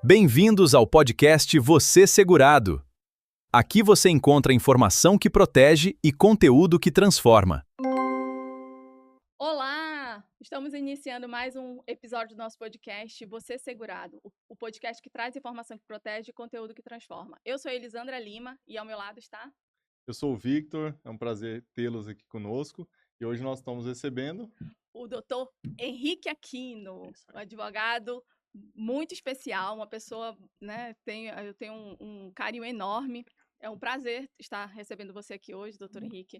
Bem-vindos ao podcast Você Segurado. Aqui você encontra informação que protege e conteúdo que transforma. Olá! Estamos iniciando mais um episódio do nosso podcast Você Segurado, o podcast que traz informação que protege e conteúdo que transforma. Eu sou a Elisandra Lima e ao meu lado está... Eu sou o Victor, é um prazer tê-los aqui conosco e hoje nós estamos recebendo o doutor Henrique Aquino, um advogado muito especial, uma pessoa, né, eu tenho um carinho enorme. É um prazer estar recebendo você aqui hoje, doutor Henrique.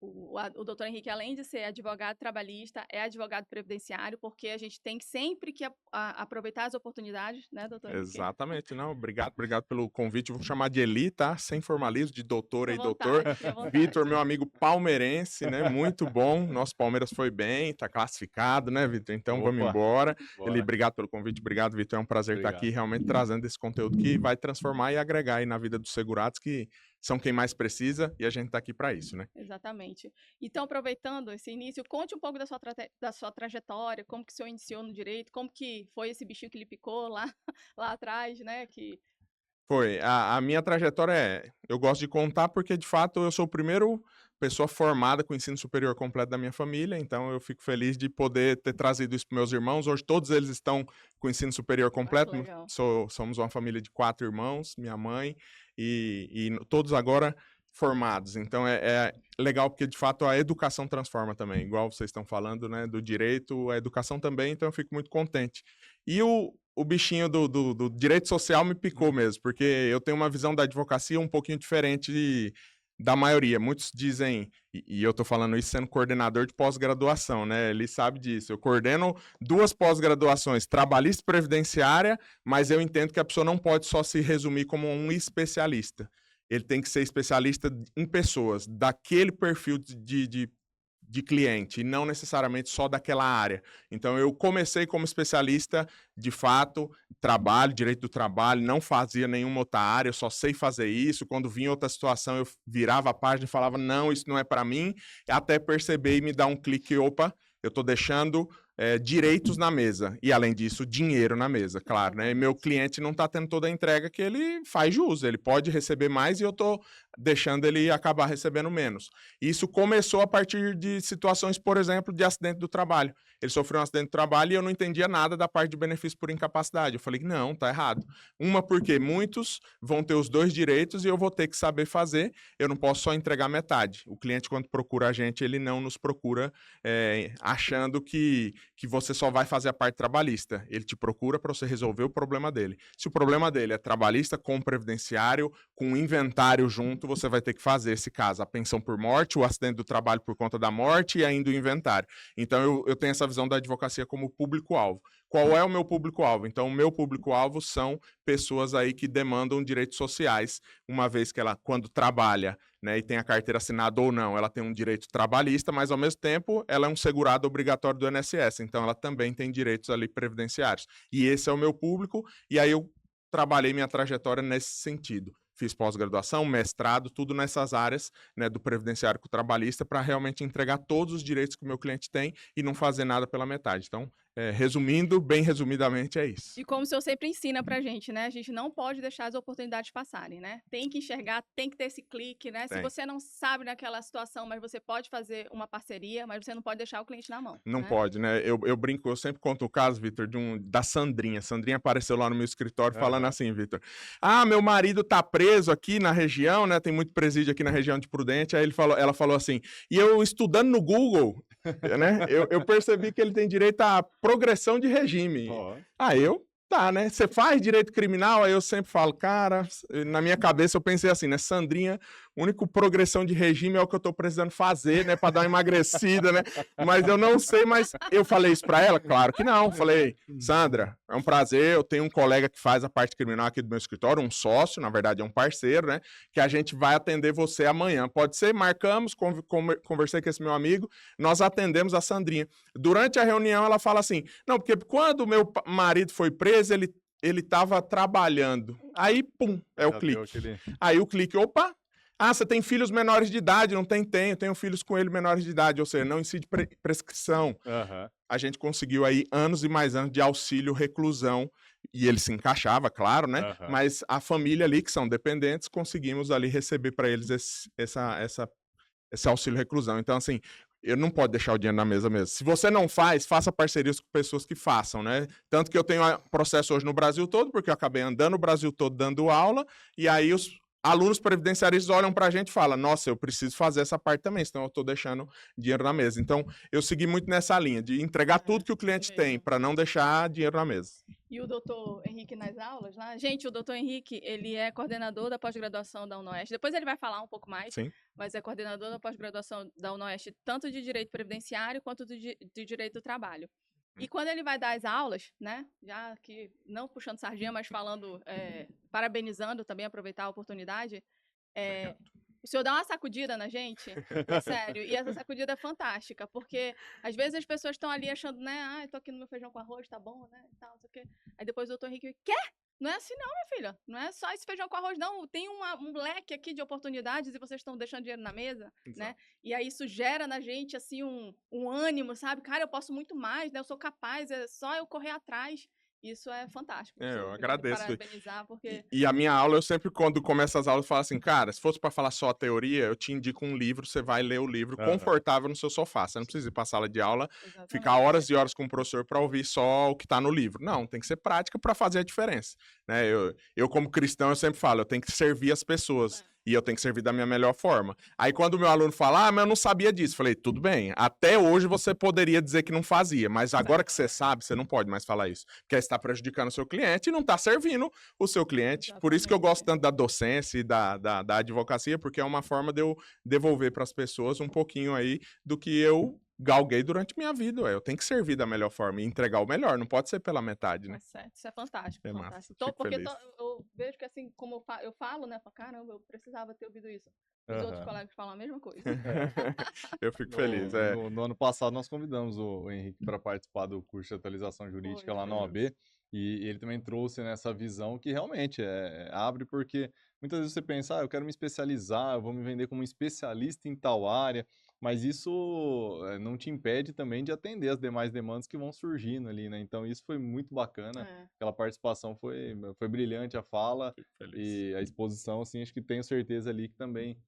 O doutor Henrique, além de ser advogado trabalhista, é advogado previdenciário, porque a gente tem sempre que aproveitar as oportunidades, né, doutor Henrique? Exatamente, não, obrigado pelo convite. Vou chamar de Eli, tá? Sem formalismo, de doutora e Vontade, doutor. Vitor, meu amigo palmeirense, né? Muito bom. Nosso Palmeiras foi bem, tá classificado, né, Vitor? Então vamos embora. Eli, obrigado pelo convite, obrigado, Vitor. É um prazer estar aqui realmente trazendo esse conteúdo que vai transformar e agregar aí na vida dos segurados, que são quem mais precisa, e a gente está aqui para isso, né? Exatamente. Então, aproveitando esse início, conte um pouco da sua trajetória, como que o senhor iniciou no direito, como que foi esse bichinho que lhe picou lá atrás, né? Foi. A minha trajetória eu gosto de contar porque, de fato, eu sou o primeiro pessoa formada com ensino superior completo da minha família, então eu fico feliz de poder ter trazido isso para meus irmãos. Hoje todos eles estão com ensino superior completo. Somos uma família de 4 irmãos, minha mãe, e todos agora formados. Então é legal porque, de fato, a educação transforma também, igual vocês estão falando, né, do direito, a educação também, então eu fico muito contente. E o bichinho do direito social me picou mesmo, porque eu tenho uma visão da advocacia um pouquinho diferente da maioria. Muitos dizem, e eu tô falando isso sendo coordenador de pós-graduação, né? Ele sabe disso. Eu coordeno 2 pós-graduações, trabalhista e previdenciária, mas eu entendo que a pessoa não pode só se resumir como um especialista. Ele tem que ser especialista em pessoas, daquele perfil de cliente, e não necessariamente só daquela área. Então, eu comecei como especialista, de fato, direito do trabalho, não fazia nenhuma outra área, eu só sei fazer isso. Quando vinha outra situação, eu virava a página e falava, não, isso não é para mim, até perceber e me dar um clique, opa, eu estou deixando direitos na mesa, e além disso, dinheiro na mesa, claro, né? E meu cliente não está tendo toda a entrega que ele faz jus, ele pode receber mais e eu estou deixando ele acabar recebendo menos. Isso começou a partir de situações, por exemplo, de acidente do trabalho. Ele sofreu um acidente do trabalho e eu não entendia nada da parte de benefício por incapacidade. Eu falei, não, tá errado. Uma, porque muitos vão ter os 2 direitos e eu vou ter que saber fazer, eu não posso só entregar metade. O cliente, quando procura a gente, ele não nos procura achando que você só vai fazer a parte trabalhista. Ele te procura para você resolver o problema dele. Se o problema dele é trabalhista com previdenciário, com inventário junto, você vai ter que fazer esse caso. A pensão por morte, o acidente do trabalho por conta da morte e ainda o inventário. Então, eu tenho essa visão da advocacia como público-alvo. Qual é o meu público-alvo? Então, o meu público-alvo são pessoas aí que demandam direitos sociais, uma vez que ela, quando trabalha, né, e tem a carteira assinada ou não, ela tem um direito trabalhista, mas, ao mesmo tempo, ela é um segurado obrigatório do INSS, então ela também tem direitos ali previdenciários. E esse é o meu público, e aí eu trabalhei minha trajetória nesse sentido. Fiz pós-graduação, mestrado, tudo nessas áreas, né, do previdenciário com o trabalhista, para realmente entregar todos os direitos que o meu cliente tem e não fazer nada pela metade. Então, resumindo, bem resumidamente, é isso. E como o senhor sempre ensina pra gente, né? A gente não pode deixar as oportunidades passarem, né? Tem que enxergar, tem que ter esse clique, né? Se você não sabe naquela situação, mas você pode fazer uma parceria, mas você não pode deixar o cliente na mão. Não pode, né? Eu brinco, eu sempre conto o caso, Vitor, da Sandrinha. Sandrinha apareceu lá no meu escritório falando assim, Vitor, meu marido tá preso aqui na região, né? Tem muito presídio aqui na região de Prudente. Aí ela falou assim, e eu estudando no Google, né? Eu percebi que ele tem direito à progressão de regime. Tá, né? Você faz direito criminal? Aí eu sempre falo, cara, na minha cabeça eu pensei assim, né? Sandrinha, única progressão de regime é o que eu tô precisando fazer, né? Pra dar uma emagrecida, né? Mas eu não sei, mas eu falei isso pra ela? Claro que não. Falei, Sandra, é um prazer, eu tenho um colega que faz a parte criminal aqui do meu escritório, um sócio, na verdade é um parceiro, né? Que a gente vai atender você amanhã. Pode ser? Marcamos, conversei com esse meu amigo, nós atendemos a Sandrinha. Durante a reunião ela fala assim, não, porque quando o meu marido foi preso, ele estava trabalhando. Aí, pum, o clique. Aí o clique, opa, você tem filhos menores de idade? Não tem? Tenho filhos com ele menores de idade, ou seja, não incide prescrição. A gente conseguiu aí anos e mais anos de auxílio reclusão e ele se encaixava, claro, né? Aham. Mas a família ali, que são dependentes, conseguimos ali receber para eles esse auxílio reclusão. Então, assim, eu não posso deixar o dinheiro na mesa mesmo. Se você não faz, faça parcerias com pessoas que façam, né? Tanto que eu tenho processo hoje no Brasil todo, porque eu acabei andando o Brasil todo dando aula, e aí os alunos previdenciaristas olham para a gente e falam, nossa, eu preciso fazer essa parte também, senão eu estou deixando dinheiro na mesa. Então, eu segui muito nessa linha, de entregar tudo que o cliente tem, para não deixar dinheiro na mesa. E o doutor Henrique nas aulas, lá? Gente, o doutor Henrique, ele é coordenador da pós-graduação da UNOeste. Depois ele vai falar um pouco mais, Sim. mas é coordenador da pós-graduação da UNOeste, tanto de direito previdenciário quanto de direito do trabalho. E quando ele vai dar as aulas, né, já que não puxando sardinha, mas falando, parabenizando também, aproveitar a oportunidade, o senhor dá uma sacudida na gente, sério, e essa sacudida é fantástica, porque às vezes as pessoas estão ali achando, né, tô aqui no meu feijão com arroz, tá bom, né, e tal, não sei o quê. Aí depois o doutor Henrique, quê? Não é assim não, minha filha, não é só esse feijão com arroz não, tem um leque aqui de oportunidades e vocês estão deixando dinheiro na mesa, né, e aí isso gera na gente, assim, um ânimo, sabe, cara, eu posso muito mais, né, eu sou capaz, é só eu correr atrás. Isso é fantástico. Eu agradeço. Parabenizar, porque... E a minha aula, eu sempre, quando começo as aulas, falo assim, cara, se fosse para falar só a teoria, eu te indico um livro, você vai ler o livro confortável no seu sofá. Você não precisa ir para a sala de aula, ficar horas e horas com o professor para ouvir só o que está no livro. Não, tem que ser prática para fazer a diferença. Né? Eu, como cristão, eu sempre falo, eu tenho que servir as pessoas. E eu tenho que servir da minha melhor forma. Aí quando o meu aluno fala, mas eu não sabia disso. Falei, tudo bem, até hoje você poderia dizer que não fazia, mas agora que você sabe, você não pode mais falar isso. Porque aí está prejudicando o seu cliente e não está servindo o seu cliente. Exatamente. Por isso que eu gosto tanto da docência e da advocacia, porque é uma forma de eu devolver para as pessoas um pouquinho aí do que eu galguei durante minha vida. Eu tenho que servir da melhor forma e entregar o melhor, não pode ser pela metade, né? Certo, isso é fantástico. É fantástico. porque eu vejo que assim, como eu falo, né? Caramba, eu precisava ter ouvido isso. Os outros colegas falam a mesma coisa. Eu fico feliz. No ano passado nós convidamos o Henrique para participar do curso de atualização jurídica lá na OAB. E ele também trouxe nessa visão que realmente abre, porque muitas vezes você pensa, eu quero me especializar, eu vou me vender como um especialista em tal área, mas isso não te impede também de atender as demais demandas que vão surgindo ali, né? Então isso foi muito bacana, aquela participação foi brilhante, a fala e a exposição, assim, acho que tenho certeza ali que também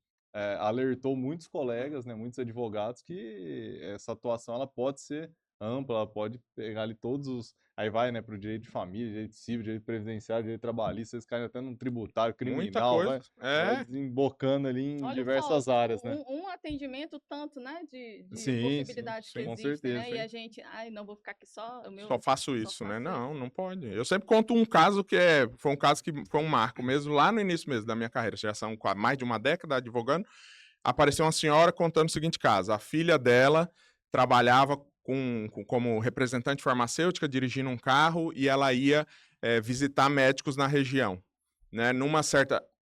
alertou muitos colegas, né, muitos advogados, que essa atuação ela pode ser ampla, ela pode pegar ali todos os... Aí vai, né, para o direito de família, direito civil, direito previdenciário, direito trabalhista, eles caem até num tributário, criminal, vai desembocando ali em diversas áreas, né? Um atendimento tanto, né, de possibilidades que existem, com certeza, né? E a gente, não vou ficar aqui só... Só faço isso, né? Não pode. Eu sempre conto um caso que foi um caso que foi um marco mesmo, lá no início mesmo da minha carreira, já são mais de uma década advogando, apareceu uma senhora contando o seguinte caso, a filha dela trabalhava como representante farmacêutica, dirigindo um carro, e ela ia visitar médicos na região. Né?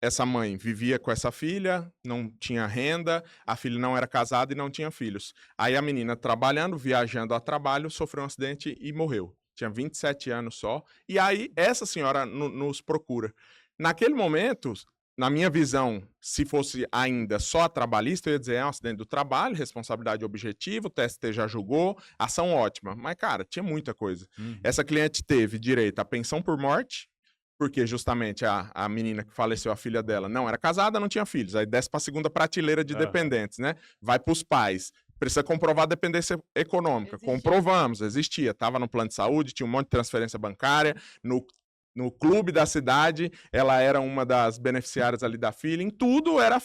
Essa mãe vivia com essa filha, não tinha renda, a filha não era casada e não tinha filhos. Aí a menina trabalhando, viajando a trabalho, sofreu um acidente e morreu. Tinha 27 anos só. E aí essa senhora nos procura. Naquele momento... Na minha visão, se fosse ainda só trabalhista, eu ia dizer, um acidente do trabalho, responsabilidade objetiva, o TST já julgou, ação ótima. Mas, cara, tinha muita coisa. Essa cliente teve direito à pensão por morte, porque justamente a menina que faleceu, a filha dela, não era casada, não tinha filhos. Aí desce para a segunda prateleira de dependentes, né? Vai para os pais. Precisa comprovar a dependência econômica. Comprovamos, existia. Estava no plano de saúde, tinha um monte de transferência bancária, no clube da cidade, ela era uma das beneficiárias ali da filha, em tudo era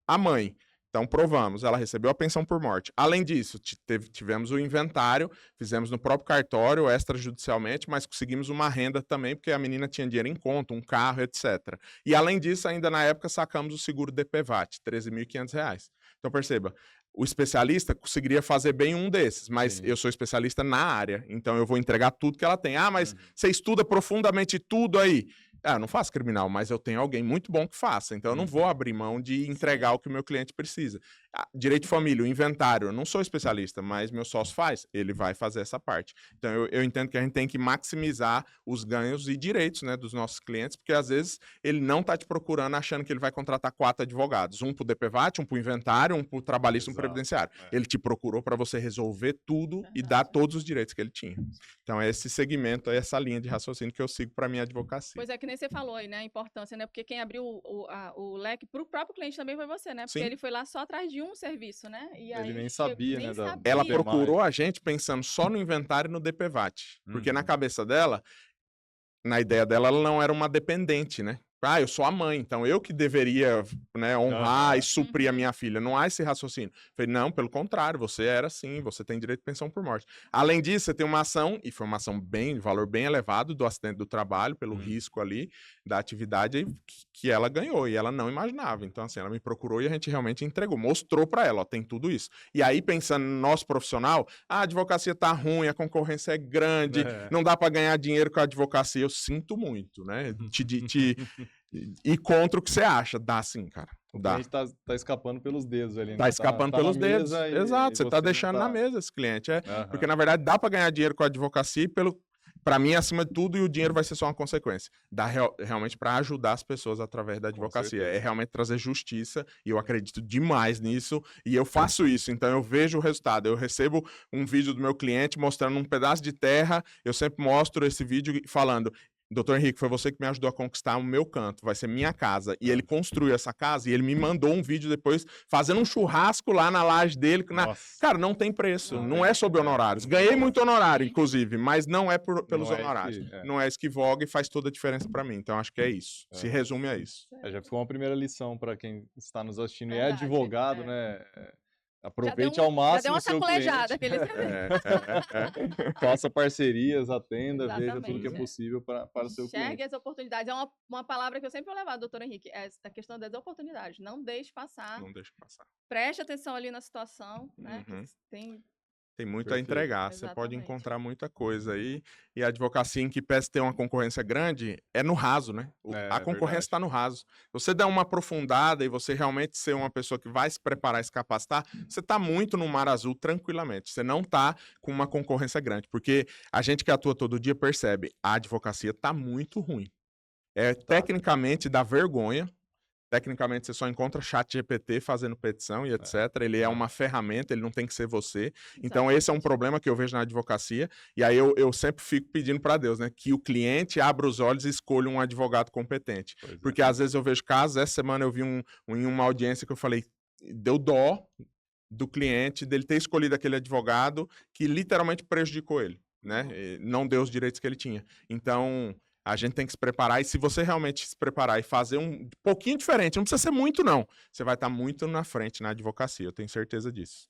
a mãe. Então, provamos, ela recebeu a pensão por morte. Além disso, tivemos o inventário, fizemos no próprio cartório, extrajudicialmente, mas conseguimos uma renda também, porque a menina tinha dinheiro em conta, um carro, etc. E, além disso, ainda na época, sacamos o seguro DPVAT, R$ 13.500. Então, perceba, o especialista conseguiria fazer bem um desses, mas eu sou especialista na área, então eu vou entregar tudo que ela tem. Mas você estuda profundamente tudo aí. Ah, eu não faço criminal, mas eu tenho alguém muito bom que faça. Então, eu não vou abrir mão de entregar o que o meu cliente precisa. Direito de família, o inventário, eu não sou especialista, mas meu sócio faz. Ele vai fazer essa parte. Então, eu entendo que a gente tem que maximizar os ganhos e direitos, né, dos nossos clientes, porque às vezes ele não está te procurando achando que ele vai contratar 4 advogados. Um para o DPVAT, um para o inventário, um para o trabalhista, um para o previdenciário. Ele te procurou para você resolver tudo e dar todos os direitos que ele tinha. Então, é esse segmento, é essa linha de raciocínio que eu sigo para minha advocacia. Pois é, que nem você falou aí, né? A importância, né? Porque quem abriu o leque para o próprio cliente também foi você, né? Porque Sim. ele foi lá só atrás de um serviço, né? E aí Ele nem sabia, nem né? sabia. Ela demais. procurou a gente pensando só no inventário e no DPVAT. Porque na cabeça dela, na ideia dela, ela não era uma dependente, né? Ah, eu sou a mãe, então eu que deveria, né, honrar e suprir a minha filha. Não há esse raciocínio. Falei, não, pelo contrário, você era sim, você tem direito de pensão por morte. Além disso, você tem uma ação, e foi uma ação de valor bem elevado do acidente do trabalho, pelo risco ali da atividade que ela ganhou, e ela não imaginava. Então, assim, ela me procurou e a gente realmente entregou, mostrou para ela, ó, tem tudo isso. E aí, pensando no nosso profissional, a advocacia tá ruim, a concorrência é grande, não dá para ganhar dinheiro com a advocacia. Eu sinto muito, né? E contra o que você acha. Dá sim, cara. Dá. A gente tá escapando pelos dedos ali. Tá escapando pelos dedos. Exato, você tá deixando na mesa esse cliente. Porque, na verdade, dá para ganhar dinheiro com a advocacia para mim, acima de tudo, e o dinheiro vai ser só uma consequência. Dá realmente para ajudar as pessoas através da advocacia. É realmente trazer justiça, e eu acredito demais nisso, e eu faço isso. Então, eu vejo o resultado. Eu recebo um vídeo do meu cliente mostrando um pedaço de terra, eu sempre mostro esse vídeo falando... Doutor Henrique, foi você que me ajudou a conquistar o meu canto, vai ser minha casa. E ele construiu essa casa e ele me mandou um vídeo depois fazendo um churrasco lá na laje dele. Cara, não tem preço, não é sobre honorários. Ganhei muito honorário, inclusive, mas não é pelos honorários. Não é isso que voga e faz toda a diferença para mim. Então, acho que é isso. Se resume a isso. Já ficou uma primeira lição para quem está nos assistindo e é advogado, né? Aproveite ao máximo o seu cliente. Faça parcerias, atenda, veja tudo que é possível para o seu cliente. Enxergue as oportunidades. É uma palavra que eu sempre vou levar, doutor Henrique, é a questão das oportunidades. Não deixe passar. Não deixe passar. Preste atenção ali na situação, né? Tem muito a entregar, você pode encontrar muita coisa aí. E a advocacia, em que pese ter uma concorrência grande, é no raso, né? A concorrência está no raso. Você dá uma aprofundada e você realmente ser uma pessoa que vai se preparar e se capacitar, você está muito no mar azul tranquilamente. Você não está com uma concorrência grande, porque a gente que atua todo dia percebe, a advocacia está muito ruim. Tecnicamente dá vergonha. Tecnicamente, você só encontra ChatGPT fazendo petição e etc. Ele é uma ferramenta, ele não tem que ser você. Então, esse é um problema que eu vejo na advocacia. E aí, eu sempre fico pedindo para Deus, né? Que o cliente abra os olhos e escolha um advogado competente. Porque, às vezes, eu vejo casos. Essa semana, eu vi em uma audiência que eu falei, deu dó do cliente, dele ter escolhido aquele advogado que literalmente prejudicou ele, né? Não deu os direitos que ele tinha. Então... A gente tem que se preparar, e se você realmente se preparar e fazer um pouquinho diferente, não precisa ser muito, não. Você vai estar muito na frente na advocacia, eu tenho certeza disso.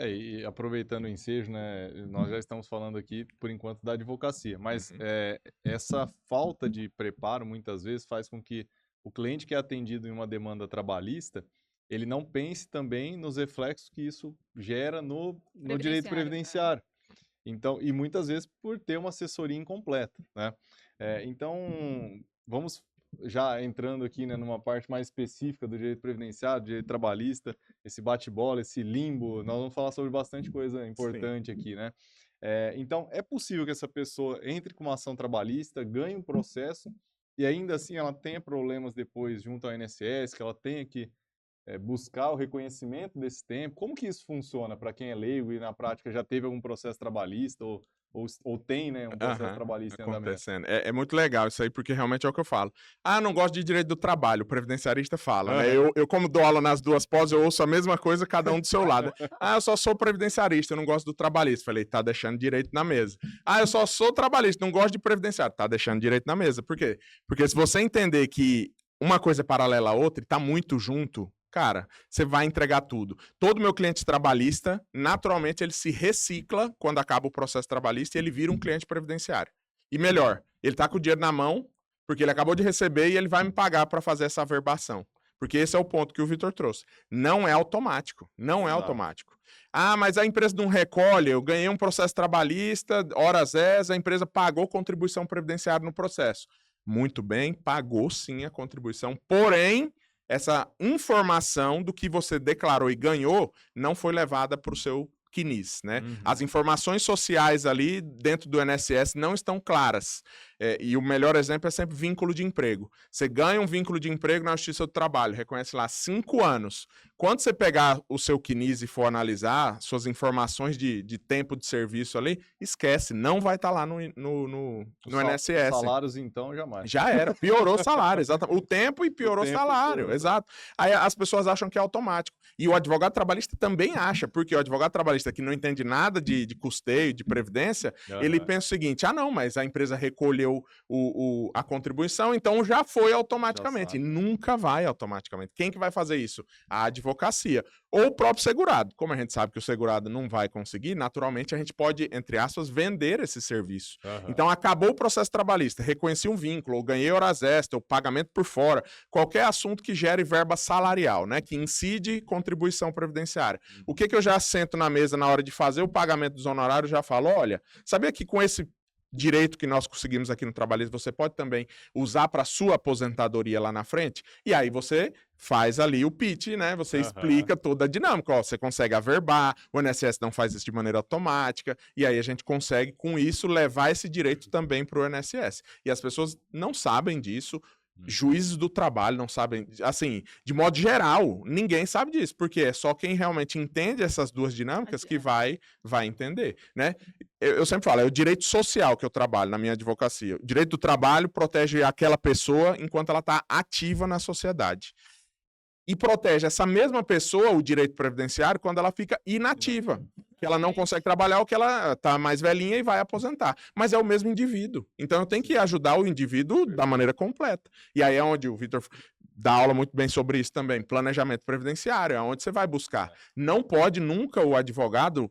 E aproveitando o ensejo, né, nós já estamos falando aqui, por enquanto, da advocacia, mas essa falta de preparo, muitas vezes, faz com que o cliente que é atendido em uma demanda trabalhista, ele não pense também nos reflexos que isso gera no direito previdenciário. Então, e muitas vezes por ter uma assessoria incompleta, né? Então, vamos já entrando aqui, né, numa parte mais específica do direito previdenciário, direito trabalhista, esse bate-bola, esse limbo, nós vamos falar sobre bastante coisa importante aqui, né? Então, é possível que essa pessoa entre com uma ação trabalhista, ganhe um processo e ainda assim ela tenha problemas depois junto ao INSS, que ela tenha que buscar o reconhecimento desse tempo. Como que isso funciona para quem é leigo e na prática já teve algum processo trabalhista ou tem, né, um processo trabalhista acontecendo. É muito legal isso aí, porque realmente é o que eu falo. Não gosto de direito do trabalho, o previdenciarista fala, né? Eu, como dou aula nas duas pós, eu ouço a mesma coisa, cada um do seu lado. Eu só sou previdenciarista, eu não gosto do trabalhista. Falei, tá deixando direito na mesa. Eu só sou trabalhista, não gosto de previdenciário. Tá deixando direito na mesa. Por quê? Porque se você entender que uma coisa é paralela à outra e tá muito junto, cara, você vai entregar tudo. Todo meu cliente trabalhista, naturalmente, ele se recicla quando acaba o processo trabalhista e ele vira um cliente previdenciário. E melhor, ele tá com o dinheiro na mão, porque ele acabou de receber e ele vai me pagar para fazer essa averbação. Porque esse é o ponto que o Vitor trouxe. Não é automático. Não é automático. Mas a empresa não recolhe, eu ganhei um processo trabalhista, horas a empresa pagou contribuição previdenciária no processo. muito bem, pagou sim a contribuição, porém, essa informação do que você declarou e ganhou não foi levada para o seu CNIS, né? As informações sociais ali dentro do INSS não estão claras. E o melhor exemplo é sempre vínculo de emprego. Você ganha um vínculo de emprego na Justiça do Trabalho, reconhece lá 5 anos. Quando você pegar o seu CNIS e for analisar suas informações de tempo de serviço ali, esquece, não vai estar lá no INSS. Salários, então, jamais. Já era, piorou o salário, exatamente. O tempo e piorou o salário, exato. Aí as pessoas acham que é automático. E o advogado trabalhista também acha, porque o advogado trabalhista que não entende nada de custeio, de previdência, ele pensa o seguinte, não, mas a empresa recolheu a contribuição, então já foi automaticamente. E nunca vai automaticamente. Quem que vai fazer isso? A advocacia. Ou o próprio segurado. Como a gente sabe que o segurado não vai conseguir, naturalmente a gente pode, entre aspas, vender esse serviço. Então acabou o processo trabalhista, reconheci um vínculo, ou ganhei horas extras, ou pagamento por fora, qualquer assunto que gere verba salarial, né, que incide contribuição previdenciária. O que eu já sento na mesa na hora de fazer o pagamento dos honorários, já falo, olha, sabia que com esse direito que nós conseguimos aqui no trabalhismo, você pode também usar para sua aposentadoria lá na frente, e aí você faz ali o pitch, né? Você explica toda a dinâmica, ó, você consegue averbar, o INSS não faz isso de maneira automática, e aí a gente consegue, com isso, levar esse direito também para o INSS. E as pessoas não sabem disso, juízes do trabalho não sabem, assim, de modo geral, ninguém sabe disso, porque é só quem realmente entende essas duas dinâmicas que vai entender, né? Eu sempre falo, é o direito social que eu trabalho na minha advocacia. O direito do trabalho protege aquela pessoa enquanto ela está ativa na sociedade. E protege essa mesma pessoa, o direito previdenciário, quando ela fica inativa. Que ela não consegue trabalhar ou que ela está mais velhinha e vai aposentar. Mas é o mesmo indivíduo. Então eu tenho que ajudar o indivíduo da maneira completa. E aí é onde o Vitor dá aula muito bem sobre isso também. Planejamento previdenciário, é onde você vai buscar. Não pode nunca o advogado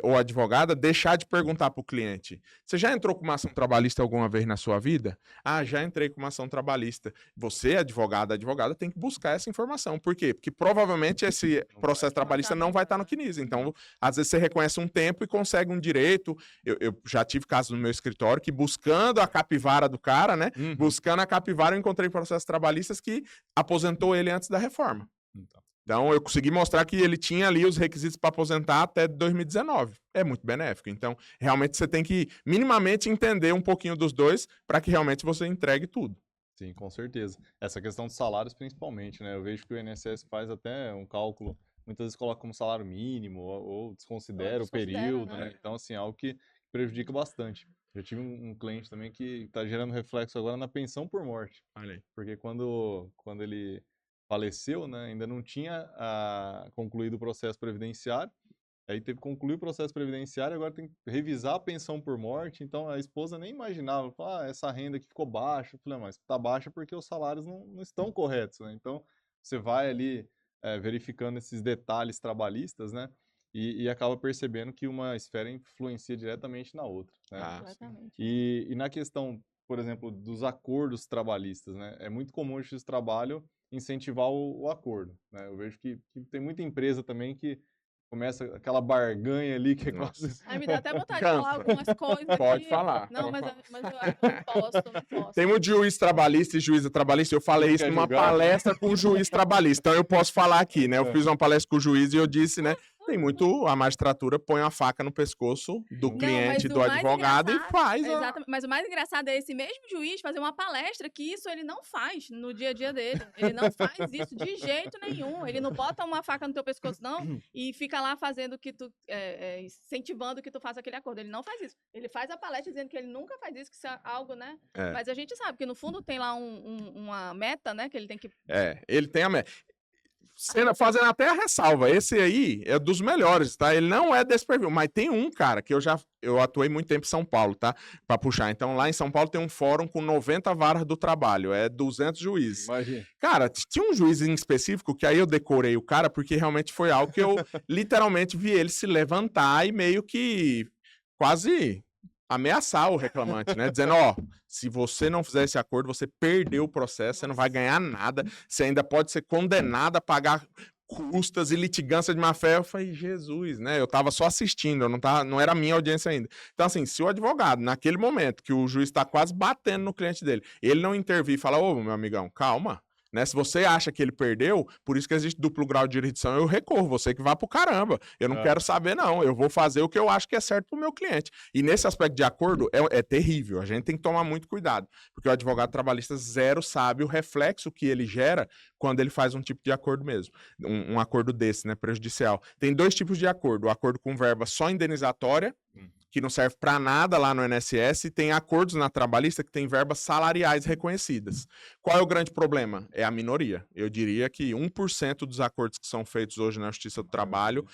ou advogada deixar de perguntar para o cliente. Você já entrou com uma ação trabalhista alguma vez na sua vida? Já entrei com uma ação trabalhista. Você, advogada, tem que buscar essa informação. Por quê? Porque provavelmente esse processo trabalhista não vai estar no CNIS. Então, às vezes você reconhece um tempo e consegue um direito. Eu já tive casos no meu escritório que buscando a capivara do cara, né? Buscando a capivara, eu encontrei processos trabalhistas que aposentou ele antes da reforma. Então, eu consegui mostrar que ele tinha ali os requisitos para aposentar até 2019. É muito benéfico. Então, realmente você tem que minimamente entender um pouquinho dos dois para que realmente você entregue tudo. Sim, com certeza. Essa questão dos salários principalmente, né? Eu vejo que o INSS faz até um cálculo, muitas vezes coloca como salário mínimo ou desconsidera o período, né? Então, assim, algo que prejudica bastante. Eu tive um cliente também que está gerando reflexo agora na pensão por morte. Olha aí. Porque quando ele faleceu, né, ainda não tinha concluído o processo previdenciário, aí teve que concluir o processo previdenciário, agora tem que revisar a pensão por morte, então a esposa nem imaginava, falou, essa renda aqui ficou baixa. Eu falei, mas está baixa porque os salários não estão corretos, né? Então, você vai ali verificando esses detalhes trabalhistas, né? E acaba percebendo que uma esfera influencia diretamente na outra, né? E na questão, por exemplo, dos acordos trabalhistas, né? É muito comum o Justiça do Trabalho incentivar o acordo, né? Eu vejo que tem muita empresa também que começa aquela barganha ali que é quase... Ai, me dá até vontade de falar algumas coisas. Pode falar. Não, mas eu não posso. Tem um juiz trabalhista e juíza trabalhista. Eu falei isso numa palestra com o juiz trabalhista. Então eu posso falar aqui, né? Eu fiz uma palestra com o juiz e eu disse, né? Tem muito, a magistratura põe a faca no pescoço do cliente, do advogado e faz. Exatamente, mas o mais engraçado é esse mesmo juiz fazer uma palestra que isso ele não faz no dia a dia dele. Ele não faz isso de jeito nenhum. Ele não bota uma faca no teu pescoço, não, e fica lá fazendo que tu, incentivando que tu faça aquele acordo. Ele não faz isso. Ele faz a palestra dizendo que ele nunca faz isso, que isso é algo, né? Mas a gente sabe que no fundo tem lá uma meta, né? Que ele tem que... ele tem a meta. Fazendo até a ressalva, esse aí é dos melhores, tá? Ele não é desse perfil, mas tem um, cara, que eu atuei muito tempo em São Paulo, tá? Pra puxar. Então, lá em São Paulo tem um fórum com 90 varas do trabalho, 200 juízes. Imagina. Cara, tinha um juiz em específico que aí eu decorei o cara, porque realmente foi algo que eu literalmente vi ele se levantar e meio que quase ameaçar o reclamante, né? Dizendo, se você não fizer esse acordo, você perdeu o processo, você não vai ganhar nada, você ainda pode ser condenado a pagar custas e litigância de má-fé. Eu falei, Jesus, né? Eu tava só assistindo, eu não era a minha audiência ainda. Então, assim, se o advogado, naquele momento que o juiz está quase batendo no cliente dele, ele não intervir e falar, ô, meu amigão, calma. Né? Se você acha que ele perdeu, por isso que existe duplo grau de jurisdição, eu recorro, você que vá pro caramba. Eu não quero saber, não. Eu vou fazer o que eu acho que é certo pro meu cliente. E nesse aspecto de acordo, é terrível. A gente tem que tomar muito cuidado, porque o advogado trabalhista zero sabe o reflexo que ele gera quando ele faz um tipo de acordo mesmo. Um acordo desse, né, prejudicial. Tem dois tipos de acordo. O acordo com verba só indenizatória, que não serve para nada lá no INSS, e tem acordos na trabalhista que tem verbas salariais reconhecidas. Qual é o grande problema? É a minoria. Eu diria que 1% dos acordos que são feitos hoje na Justiça do Trabalho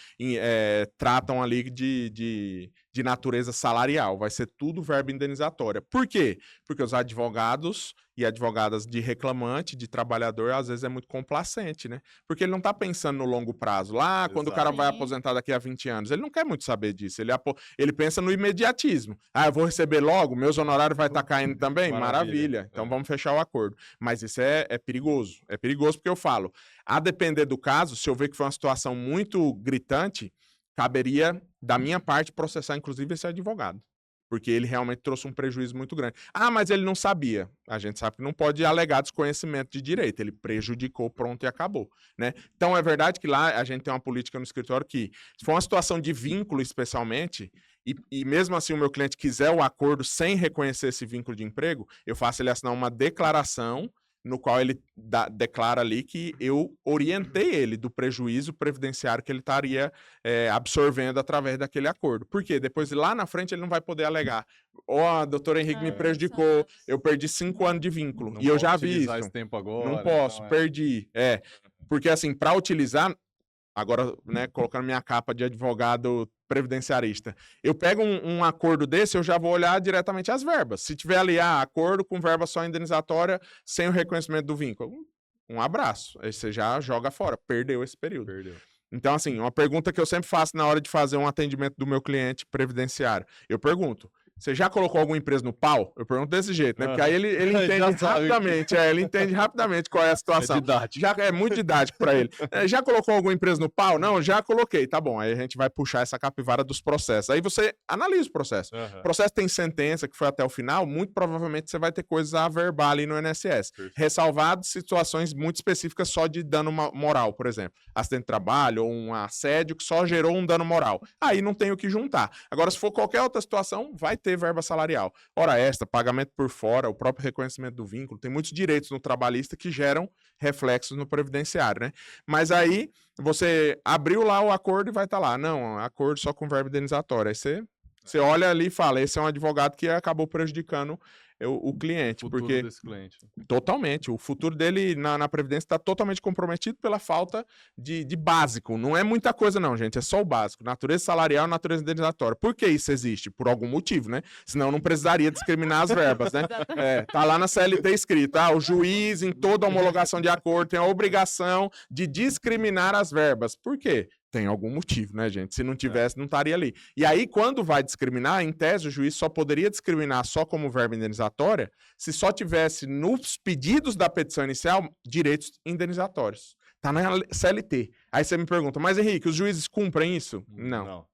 tratam ali de natureza salarial. Vai ser tudo verba indenizatória. Por quê? Porque os advogados e advogadas de reclamante, de trabalhador, às vezes é muito complacente, né? Porque ele não está pensando no longo prazo. Lá, quando o cara vai aposentar daqui a 20 anos, ele não quer muito saber disso. Ele pensa no imediatismo. Ah, eu vou receber logo, meus honorários vai estar caindo também? Maravilha. Então vamos fechar o acordo. Mas isso é perigoso. É perigoso porque eu falo, a depender do caso, se eu ver que foi uma situação muito gritante, caberia, da minha parte, processar inclusive esse advogado. Porque ele realmente trouxe um prejuízo muito grande. Ah, mas ele não sabia. A gente sabe que não pode alegar desconhecimento de direito. Ele prejudicou, pronto e acabou, né? Então, é verdade que lá a gente tem uma política no escritório que, se for uma situação de vínculo, especialmente, e mesmo assim o meu cliente quiser o acordo sem reconhecer esse vínculo de emprego, eu faço ele assinar uma declaração no qual ele declara ali que eu orientei ele do prejuízo previdenciário que ele estaria absorvendo através daquele acordo. Por quê? Depois, lá na frente, ele não vai poder alegar. Ó, doutor Henrique me prejudicou, eu perdi 5 anos de vínculo. Não E eu já vi utilizar isso. esse tempo agora, Não posso, então perdi. Porque, assim, para utilizar, agora, né, colocando minha capa de advogado previdenciarista, eu pego um acordo desse, eu já vou olhar diretamente as verbas. Se tiver ali, acordo com verba só indenizatória, sem o reconhecimento do vínculo, um abraço. Aí você já joga fora, perdeu esse período. Perdeu. Então, assim, uma pergunta que eu sempre faço na hora de fazer um atendimento do meu cliente previdenciário, eu pergunto, você já colocou alguma empresa no pau? Eu pergunto desse jeito, né? Porque aí ele entende rapidamente, ele entende rapidamente qual é a situação. É didático. É muito didático para ele. Já colocou alguma empresa no pau? Não, já coloquei. Tá bom, aí a gente vai puxar essa capivara dos processos. Aí você analisa o processo. O processo tem sentença que foi até o final, muito provavelmente você vai ter coisas a averbar ali no INSS. Ressalvado situações muito específicas só de dano moral, por exemplo. Acidente de trabalho ou um assédio que só gerou um dano moral. Aí não tem o que juntar. Agora, se for qualquer outra situação, vai ter verba salarial. Hora extra, pagamento por fora, o próprio reconhecimento do vínculo. Tem muitos direitos no trabalhista que geram reflexos no previdenciário, né? Mas aí, você abriu lá o acordo e vai estar lá. Não, acordo só com verba indenizatória. Aí você olha ali e fala, esse é um advogado que acabou prejudicando o cliente. O futuro porque desse cliente. Totalmente. O futuro dele na Previdência está totalmente comprometido pela falta de básico. Não é muita coisa não, gente. É só o básico. Natureza salarial, natureza indenizatória. Por que isso existe? Por algum motivo, né? Senão não precisaria discriminar as verbas, né? Tá lá na CLT escrito. O juiz, em toda homologação de acordo, tem a obrigação de discriminar as verbas. Por quê? Tem algum motivo, né, gente? Se não tivesse, não estaria ali. E aí, quando vai discriminar, em tese, o juiz só poderia discriminar só como verba indenizatória se só tivesse nos pedidos da petição inicial direitos indenizatórios. Tá na CLT. Aí você me pergunta, mas Henrique, os juízes cumprem isso? Não.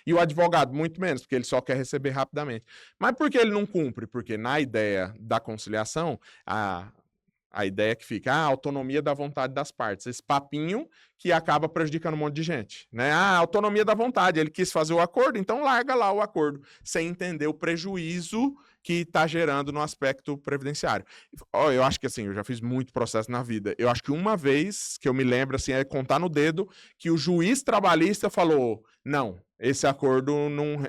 E o advogado, muito menos, porque ele só quer receber rapidamente. Mas por que ele não cumpre? Porque na ideia da conciliação, a ideia é que fica a autonomia da vontade das partes. Esse papinho que acaba prejudicando um monte de gente, né? A autonomia da vontade. Ele quis fazer o acordo, então larga lá o acordo, sem entender o prejuízo que está gerando no aspecto previdenciário. Eu acho que, assim, eu já fiz muito processo na vida. Eu acho que uma vez, que eu me lembro, assim, é contar no dedo, que o juiz trabalhista falou, não, esse acordo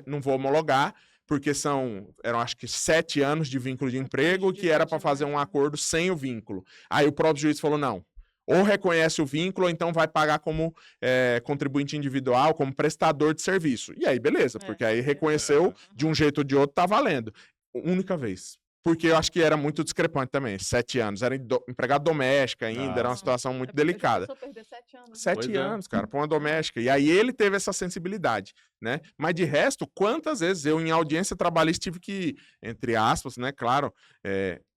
não vou homologar, porque eram acho que 7 anos de vínculo de emprego, que era para fazer um acordo sem o vínculo. Aí o próprio juiz falou, não, ou reconhece o vínculo, ou então vai pagar como contribuinte individual, como prestador de serviço. E aí, beleza, porque aí reconheceu de um jeito ou de outro, tá valendo. Única vez. porque eu acho que era muito discrepante também. 7 anos, era empregado doméstica ainda, era uma situação muito delicada. A pessoa perdeu 7 anos. Né? 7 anos, cara, para uma doméstica. E aí ele teve essa sensibilidade, né? Mas de resto, quantas vezes eu, em audiência trabalhista, tive que, entre aspas, né, claro,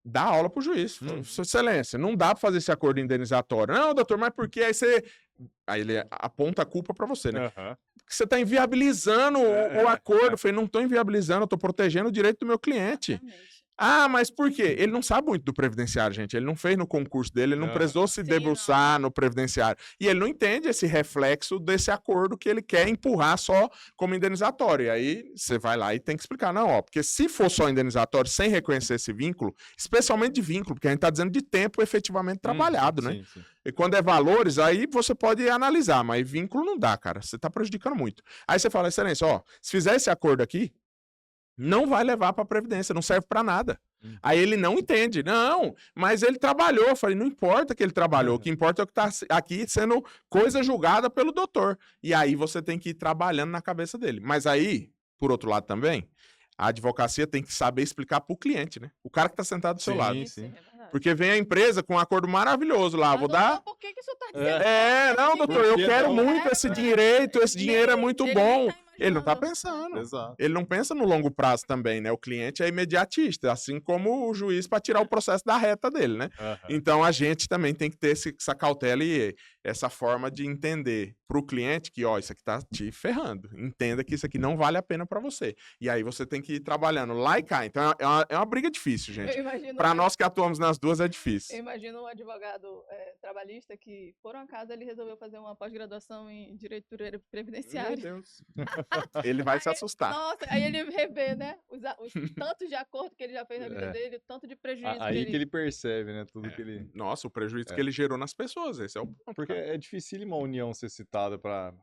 dar aula pro juiz. Sua Excelência, não dá para fazer esse acordo indenizatório. Não, doutor, mas por quê? Aí ele aponta a culpa para você, né? Porque você está inviabilizando o acordo. Eu falei, não estou inviabilizando, eu estou protegendo o direito do meu cliente. Exatamente. Ah, mas por quê? Ele não sabe muito do previdenciário, gente. Ele não fez no concurso dele, ele não precisou se debruçar no previdenciário. E ele não entende esse reflexo desse acordo que ele quer empurrar só como indenizatório. E aí você vai lá e tem que explicar. Não, ó, porque se for só indenizatório sem reconhecer esse vínculo, especialmente de vínculo, porque a gente está dizendo de tempo efetivamente trabalhado, né? Sim. E quando é valores, aí você pode analisar, mas vínculo não dá, cara. Você está prejudicando muito. Aí você fala, Excelência, ó, se fizer esse acordo aqui, não vai levar para a Previdência, não serve para nada. Aí ele não entende. Não, mas ele trabalhou. Eu falei, não importa que ele trabalhou, o que importa é o que está aqui sendo coisa julgada pelo doutor. E aí você tem que ir trabalhando na cabeça dele. Mas aí, por outro lado também, a advocacia tem que saber explicar para o cliente, né? O cara que está sentado do seu lado. Sim. Porque vem a empresa com um acordo maravilhoso lá, vou dar... Por que o senhor está dizendo? Não, doutor, eu quero muito esse direito, esse dinheiro é muito bom. Ele não está pensando. Exato. Ele não pensa no longo prazo também, né? O cliente é imediatista, assim como o juiz para tirar o processo da reta dele, né? Então a gente também tem que ter essa cautela e essa forma de entender para o cliente que, ó, isso aqui tá te ferrando. Entenda que isso aqui não vale a pena para você. E aí você tem que ir trabalhando lá e cá. Então é uma briga difícil, gente. Para nós que atuamos nas duas é difícil. Eu imagino um advogado trabalhista que, por um acaso, ele resolveu fazer uma pós-graduação em Direito Previdenciário. Meu Deus. Ele vai se assustar. Nossa, aí ele revê, né? Os tantos de acordo que ele já fez na vida dele, o tanto de prejuízo Aí que ele percebe, né? Tudo que ele... Nossa, o prejuízo que ele gerou nas pessoas. Esse é o ponto. Porque é difícil uma união ser citada para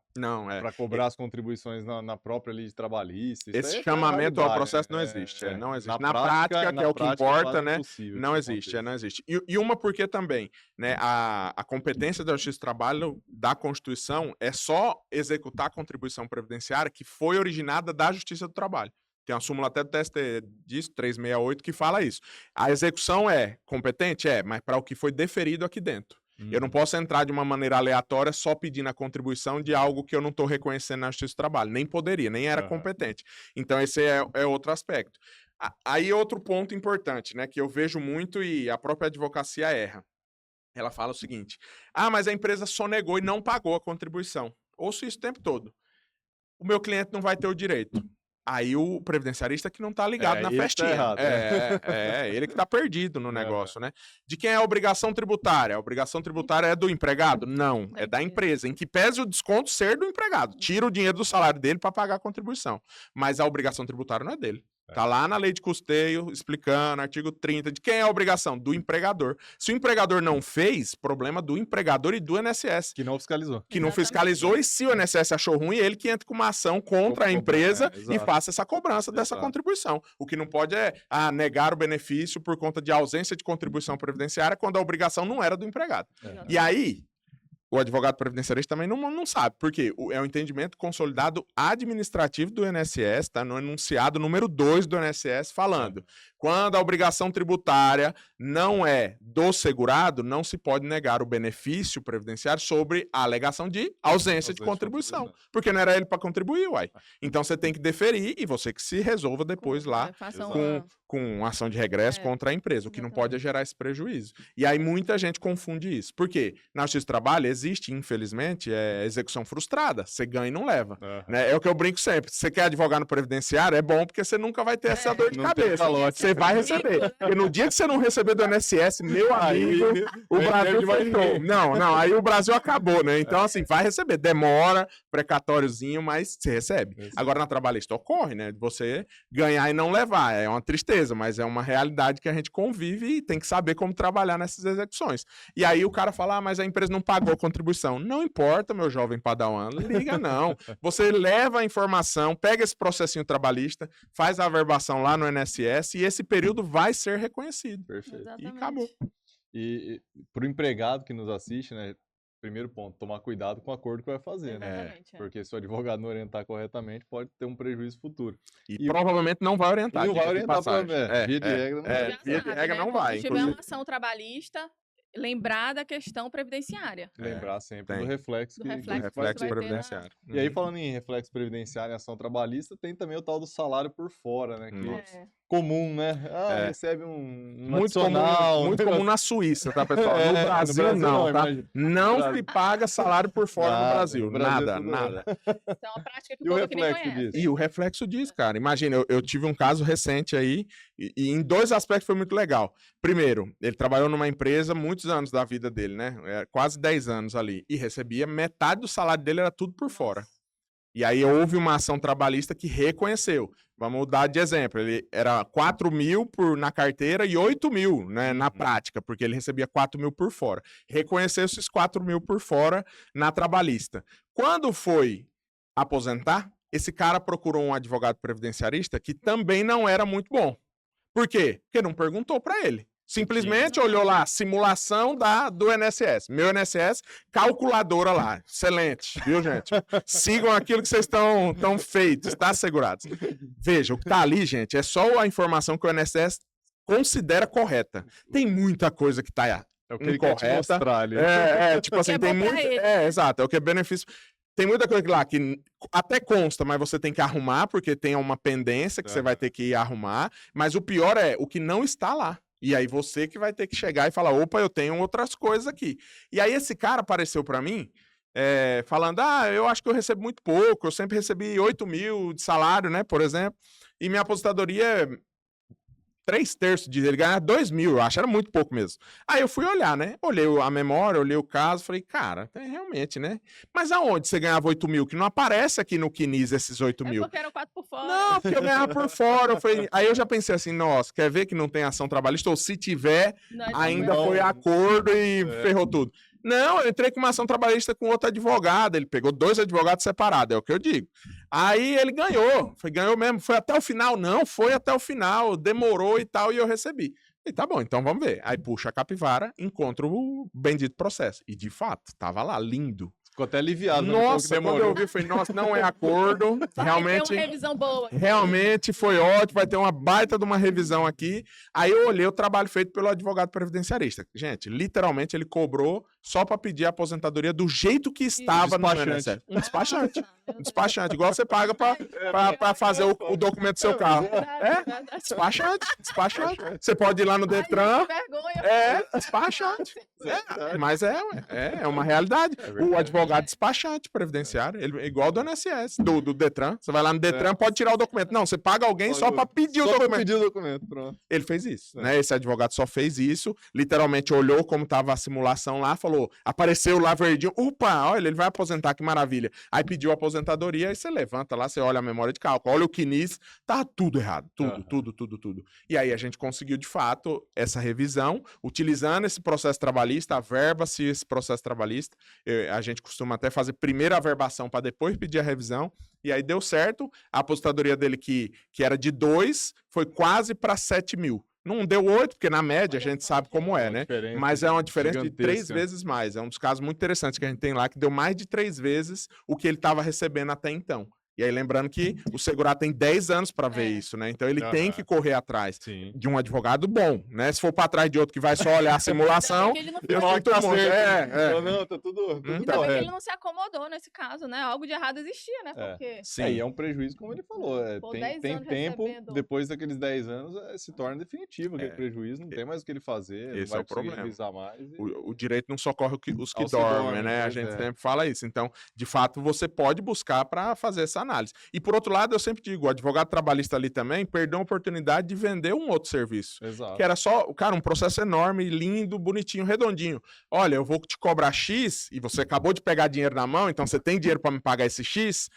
cobrar as contribuições na própria lei trabalhista. Esse chamamento ao processo não existe. Não existe. Na prática, que é o que importa, né? Não existe. E uma porque também, né? A competência da Justiça do Trabalho da Constituição é só executar a contribuição previdenciária que foi originada da Justiça do Trabalho. Tem uma súmula até do TST disso, 368, que fala isso. A execução é competente? Mas para o que foi deferido aqui dentro. Eu não posso entrar de uma maneira aleatória só pedindo a contribuição de algo que eu não estou reconhecendo na Justiça do Trabalho. Nem poderia, nem era competente. Então, esse é outro aspecto. Aí, outro ponto importante, né, que eu vejo muito e a própria advocacia erra. Ela fala o seguinte, mas a empresa sonegou e não pagou a contribuição. Ouço isso o tempo todo. O meu cliente não vai ter o direito. Aí o previdenciarista que não tá ligado na festinha. Errado, ele que tá perdido no negócio, né? De quem é a obrigação tributária? A obrigação tributária é do empregado? Não, é da empresa, em que pese o desconto ser do empregado. Tira o dinheiro do salário dele para pagar a contribuição. Mas a obrigação tributária não é dele. Tá lá na lei de custeio, explicando, artigo 30, de quem é a obrigação? Do empregador. Se o empregador não fez, problema do empregador e do INSS. Que não fiscalizou. Que não fiscalizou, e se o INSS achou ruim, ele que entra com uma ação contra a empresa e faça essa cobrança dessa contribuição. O que não pode é negar o benefício por conta de ausência de contribuição previdenciária quando a obrigação não era do empregado. E aí, o advogado previdenciarista também não sabe, porque é o entendimento consolidado administrativo do INSS, tá no enunciado número 2 do INSS, falando, quando a obrigação tributária não é do segurado, não se pode negar o benefício previdenciário sobre a alegação de ausência de contribuição, porque não era ele para contribuir, uai. Então você tem que deferir e você que se resolva depois lá com ação de regresso contra a empresa, o que não pode é gerar esse prejuízo. E aí muita gente confunde isso, porque na Justiça do Trabalho existe, infelizmente, execução frustrada, você ganha e não leva. Né? É o que eu brinco sempre, se você quer advogar no previdenciário, é bom porque você nunca vai ter essa dor de cabeça. Você vai receber. Porque no dia que você não receber do INSS, meu amigo, o Brasil fechou. Não, aí o Brasil acabou, né? Então, assim, vai receber. Demora, precatóriozinho, mas você recebe. Agora, na trabalhista ocorre, né? Você ganhar e não levar. É uma tristeza, mas é uma realidade que a gente convive e tem que saber como trabalhar nessas execuções. E aí o cara fala, mas a empresa não pagou a contribuição. Não importa, meu jovem padawan, liga não. Você leva a informação, pega esse processinho trabalhista, faz a averbação lá no INSS e esse período vai ser reconhecido. Perfeito. Exatamente. E acabou. E para o empregado que nos assiste, né, primeiro ponto, tomar cuidado com o acordo que vai fazer, né? Exatamente. Porque se o advogado não orientar corretamente, pode ter um prejuízo futuro. E E provavelmente não vai orientar. não vai diga de orientar passagem. pra via de regra, não vai. Já via de sabe, regra né? não Quando vai, tiver inclusive. uma ação trabalhista, lembrar da questão previdenciária. Lembrar sempre tem. do reflexo Do que reflexo vai que Reflexo vai ter na- previdenciário. E aí, falando em reflexo previdenciário e ação trabalhista, tem também o tal do salário por fora, né? Que Nossa. É. comum, né? É. Recebe um Muito adicional, comum, muito comum na Suíça, tá, pessoal? É, No Brasil, não, tá? imagina. Não Brasil. se paga salário por fora no Nada, Brasil. no Brasil é Nada, tudo- nada. Então, é uma prática que E o o povo aqui nem reflexo conhece. disso? E o reflexo disso, cara. Imagina, eu tive um caso recente aí, e em 2 aspectos foi muito legal. Primeiro, ele trabalhou numa empresa muitos anos da vida dele, né? Quase 10 anos ali. E recebia metade do salário dele, era tudo por fora. E aí houve uma ação trabalhista que reconheceu. Vamos dar de exemplo. Ele era 4 mil na carteira e 8 mil, né, na prática, porque ele recebia 4 mil por fora. Reconheceu esses 4 mil por fora na trabalhista. Quando foi aposentar, esse cara procurou um advogado previdenciarista que também não era muito bom. Por quê? Porque não perguntou para ele. Simplesmente olhou lá, simulação do INSS. Meu INSS, calculadora lá. Excelente, viu, gente? Sigam aquilo que vocês estão feitos, tá assegurados. Veja, o que tá ali, gente, é só a informação que o INSS considera correta. Tem muita coisa que tá É o que ele quer te incorreta. mostrar ali. Tipo assim, é tem bom pra muito. ele. Exato, é o que é benefício. Tem muita coisa lá que até consta, mas você tem que arrumar, porque tem uma pendência que você vai ter que arrumar. Mas o pior é o que não está lá. E aí você que vai ter que chegar e falar, opa, eu tenho outras coisas aqui. E aí esse cara apareceu para mim, falando, eu acho que eu recebo muito pouco, eu sempre recebi 8 mil de salário, né, por exemplo, e minha aposentadoria é 3/3 disso, ele ganha 2 mil, eu acho, era muito pouco mesmo. Aí eu fui olhar, né? Olhei a memória, olhei o caso, falei, cara, realmente, né? Mas aonde você ganhava 8 mil? Que não aparece aqui no Quinis esses 8 É mil. porque era 4 por fora. Não, porque eu ganhava por fora. Aí eu já pensei assim, nossa, quer ver que não tem ação trabalhista? Ou se tiver, Não é ainda não. foi acordo e ferrou tudo. Não, eu entrei com uma ação trabalhista com outro advogado. Ele pegou 2 advogados separados, é o que eu digo. Aí ele ganhou. Ganhou mesmo. Foi até o final? Não, foi até o final. Demorou e tal, e eu recebi. E tá bom, então vamos ver. Aí puxa a capivara, encontra o bendito processo. E de fato, tava lá, lindo. Ficou até aliviado. né? Nossa, Pouco quando eu demorou. vi, eu falei, nossa, não é acordo. Vai Realmente. ter uma revisão boa. Realmente foi ótimo, vai ter uma baita de uma revisão aqui. Aí eu olhei o trabalho feito pelo advogado previdenciarista. Gente, literalmente ele cobrou só para pedir a aposentadoria do jeito que estava no despachante. INSS. Um despachante. Um despachante, igual você paga para fazer o documento do seu carro. Despachante. Você pode ir lá no Detran. Despachante. Mas é uma realidade. O advogado despachante previdenciário, ele é igual do INSS, do Detran. Você vai lá no Detran, pode tirar o documento. Não, você paga alguém só para pedir o Só pra documento. pedir o documento, pronto. Ele fez isso, né? Esse advogado só fez isso, literalmente olhou como estava a simulação lá, falou, apareceu lá verdinho, opa, olha, ele vai aposentar, que maravilha. Aí pediu a aposentadoria, aí você levanta lá, você olha a memória de cálculo, olha o Quinis, tá tudo errado, tudo. E aí a gente conseguiu, de fato, essa revisão, utilizando esse processo trabalhista, averba-se esse processo trabalhista, a gente costuma até fazer primeiro a averbação para depois pedir a revisão, e aí deu certo, a aposentadoria dele que era de 2, foi quase para 7 mil. Não deu 8, porque na média a gente sabe como é, né? Mas é uma diferença de 3 vezes mais. É um dos casos muito interessantes que a gente tem lá, que deu mais de 3 vezes o que ele estava recebendo até então. E aí, lembrando que o segurado tem 10 anos para ver isso, né? Então ele tem que correr atrás de um advogado bom, né? Se for para trás de outro que vai só olhar a simulação, eu não todo mundo. Não, tá tudo Então, ele não se acomodou nesse caso, né? Algo de errado existia, né? Porque... Sim. E é um prejuízo, como ele falou. Tem tempo, depois daqueles 10 anos, se torna definitivo aquele prejuízo, não tem mais o que ele fazer, Esse não vai é o problema. revisar mais. O direito não socorre os que dormem, né? A gente sempre fala isso. Então, de fato, você pode buscar para fazer essa análise. E por outro lado, eu sempre digo, o advogado trabalhista ali também perdeu a oportunidade de vender um outro serviço. Exato. Que era só, cara, um processo enorme, lindo, bonitinho, redondinho. Olha, eu vou te cobrar X e você acabou de pegar dinheiro na mão, então você tem dinheiro para me pagar esse X,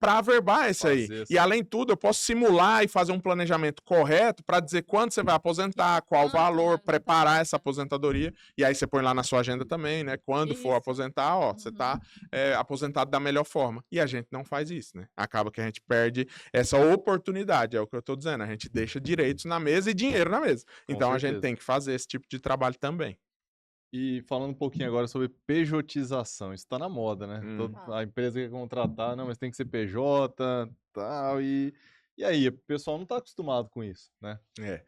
para averbar isso aí. E além de tudo, eu posso simular e fazer um planejamento correto para dizer quando você vai aposentar, qual o valor, preparar essa aposentadoria. E aí você põe lá na sua agenda também, né? Quando for aposentar, você tá aposentado da melhor forma. E a gente não faz isso, né? Acaba que a gente perde essa oportunidade, é o que eu tô dizendo. A gente deixa direitos na mesa e dinheiro na mesa. Então a gente tem que fazer esse tipo de trabalho também. E falando um pouquinho agora sobre pejotização, isso tá na moda, né? A empresa quer contratar, não, mas tem que ser PJ, tal, e aí, o pessoal não tá acostumado com isso, né?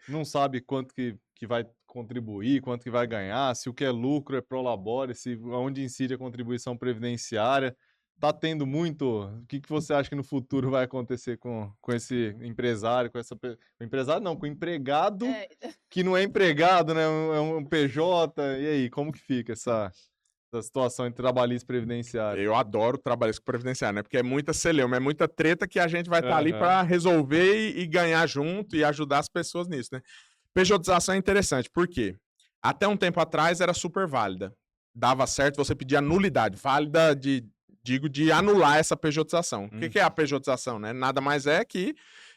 Não sabe quanto que vai contribuir, quanto que vai ganhar, se o que é lucro é prolabore, se onde incide a contribuição previdenciária. Tá tendo muito. O que você acha que no futuro vai acontecer com esse empresário, com empresário não, com o empregado que não é empregado, né? É um PJ. E aí, como que fica essa situação entre trabalhista e previdenciário? Eu adoro trabalhista com previdenciário, né? Porque é muita celeuma, é muita treta que a gente vai estar ali para resolver e ganhar junto e ajudar as pessoas nisso, né? Pejotização é interessante, por quê? Até um tempo atrás era super válida. Dava certo, você pedia nulidade, válida de anular essa pejotização. O que é a pejotização, né? Nada mais é que,